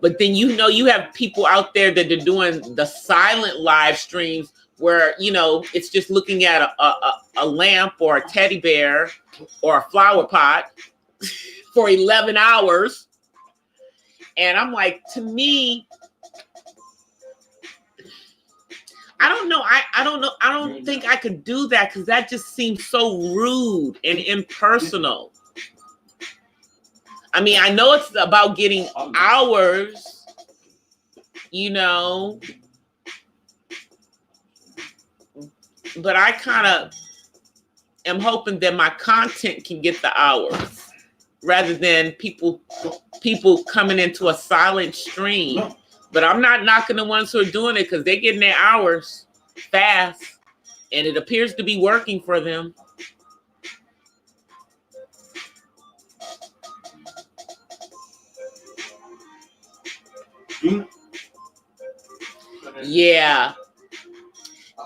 But then you have people out there that are doing the silent live streams where, it's just looking at a lamp or a teddy bear or a flower pot for 11 hours. And I'm like, to me, I don't know. I don't know. I don't think I could do that, because that just seems so rude and impersonal. I mean, I know it's about getting hours, but I kind of am hoping that my content can get the hours rather than people coming into a silent stream. But I'm not knocking the ones who are doing it, because they're getting their hours fast, and it appears to be working for them. Yeah.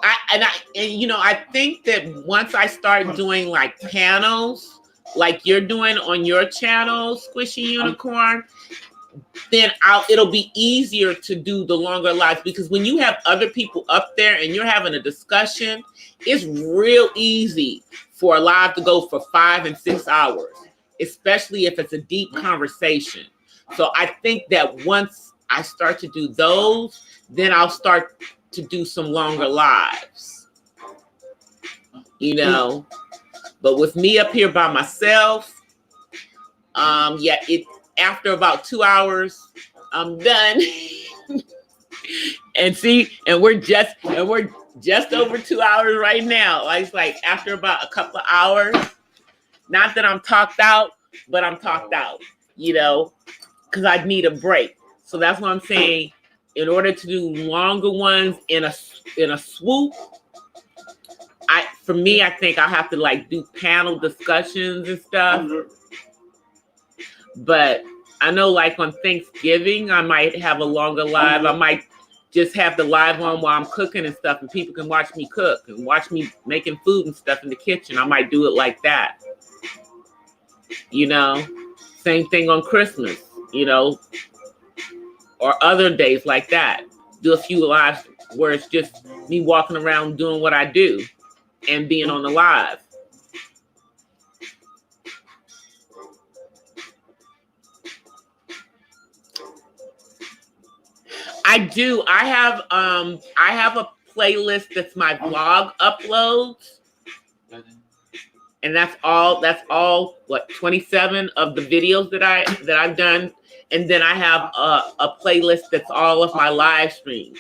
I think that once I start doing like panels, like you're doing on your channel, Squishy Unicorn, then it'll be easier to do the longer lives, because when you have other people up there and you're having a discussion, it's real easy for a live to go for 5 and 6 hours, especially if it's a deep conversation. So I think that once I start to do those, then I'll start to do some longer lives, you know. But with me up here by myself, yeah, after about 2 hours, I'm done. And we're just over 2 hours right now. It's like after about a couple of hours. Not that I'm talked out, but I'm talked out, you know, because I need a break. So that's what I'm saying. In order to do longer ones in a swoop, for me, I think I'll have to like do panel discussions and stuff. But I know like on Thanksgiving, I might have a longer live. I might just have the live on while I'm cooking and stuff, and people can watch me cook and watch me making food and stuff in the kitchen. I might do it like that. You know, same thing on Christmas, you know, or other days like that. Do a few lives where it's just me walking around doing what I do and being on the live. I do. I have a playlist that's my vlog uploads. And that's all what 27 of the videos that I've done. And then I have a playlist that's all of my live streams.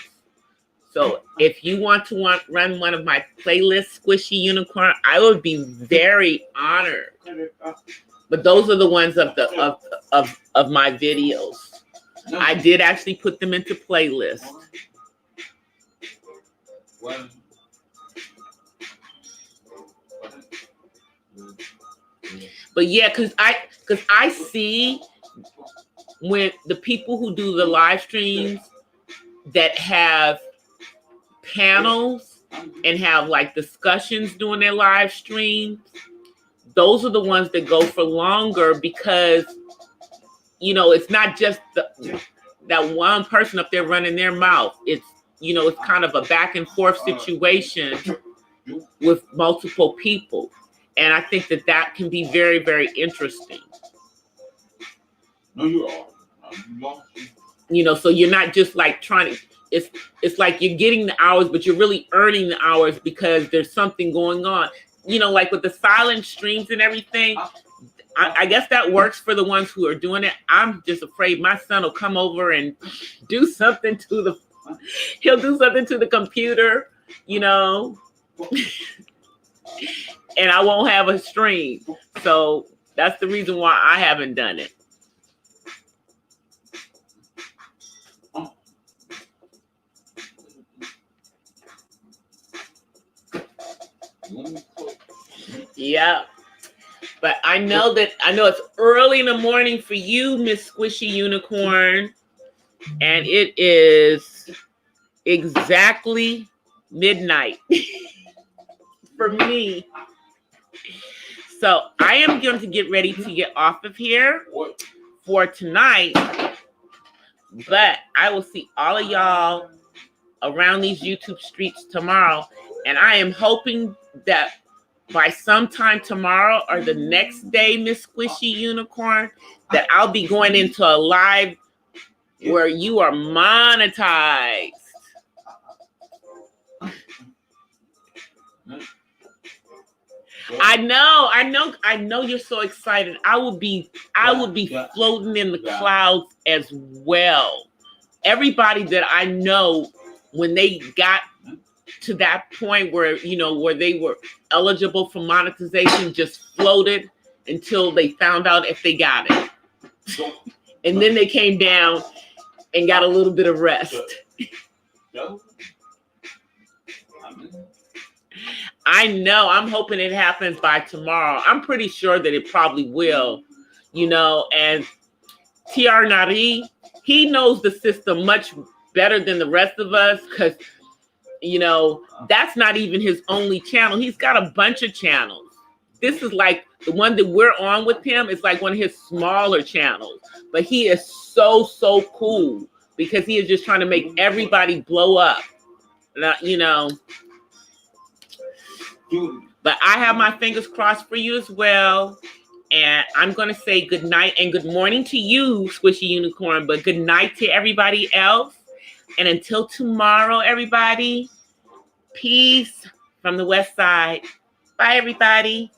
So if you want to run one of my playlists, Squishy Unicorn, I would be very honored. But those are the ones of my videos. I did actually put them into playlists. But yeah, because I see when the people who do the live streams that have panels and have like discussions during their live streams, those are the ones that go for longer because, you know, it's not just that one person up there running their mouth. It's, you know, it's kind of a back and forth situation with multiple people. And I think that can be very, very interesting. No, you are. You know, so you're not just like trying to, it's like you're getting the hours, but you're really earning the hours because there's something going on. You know, like with the silent streams and everything, I guess that works for the ones who are doing it. I'm just afraid my son will come over and do something he'll do something to the computer, you know. And I won't have a stream. So that's the reason why I haven't done it. Yeah. But I know it's early in the morning for you, Miss Squishy Unicorn. And it is exactly midnight for me. So I am going to get ready to get off of here for tonight. But I will see all of y'all around these YouTube streets tomorrow. And I am hoping that by sometime tomorrow or the next day, Miss Squishy Unicorn, that I'll be going into a live where you are monetized. I know you're so excited. I will be floating in the clouds as well. Everybody that I know, when they got to that point where, you know, where they were eligible for monetization, just floated until they found out if they got it. And then they came down and got a little bit of rest. I know. I'm hoping it happens by tomorrow. I'm pretty sure that it probably will, you know. And TR Nari, he knows the system much better than the rest of us because, you know, that's not even his only channel. He's got a bunch of channels. This is like the one that we're on with him is like one of his smaller channels. But he is so cool because he is just trying to make everybody blow up, you know. But I have my fingers crossed for you as well. And I'm going to say good night and good morning to you, Squishy Unicorn. But good night to everybody else. And until tomorrow, everybody, peace from the West Side. Bye, everybody.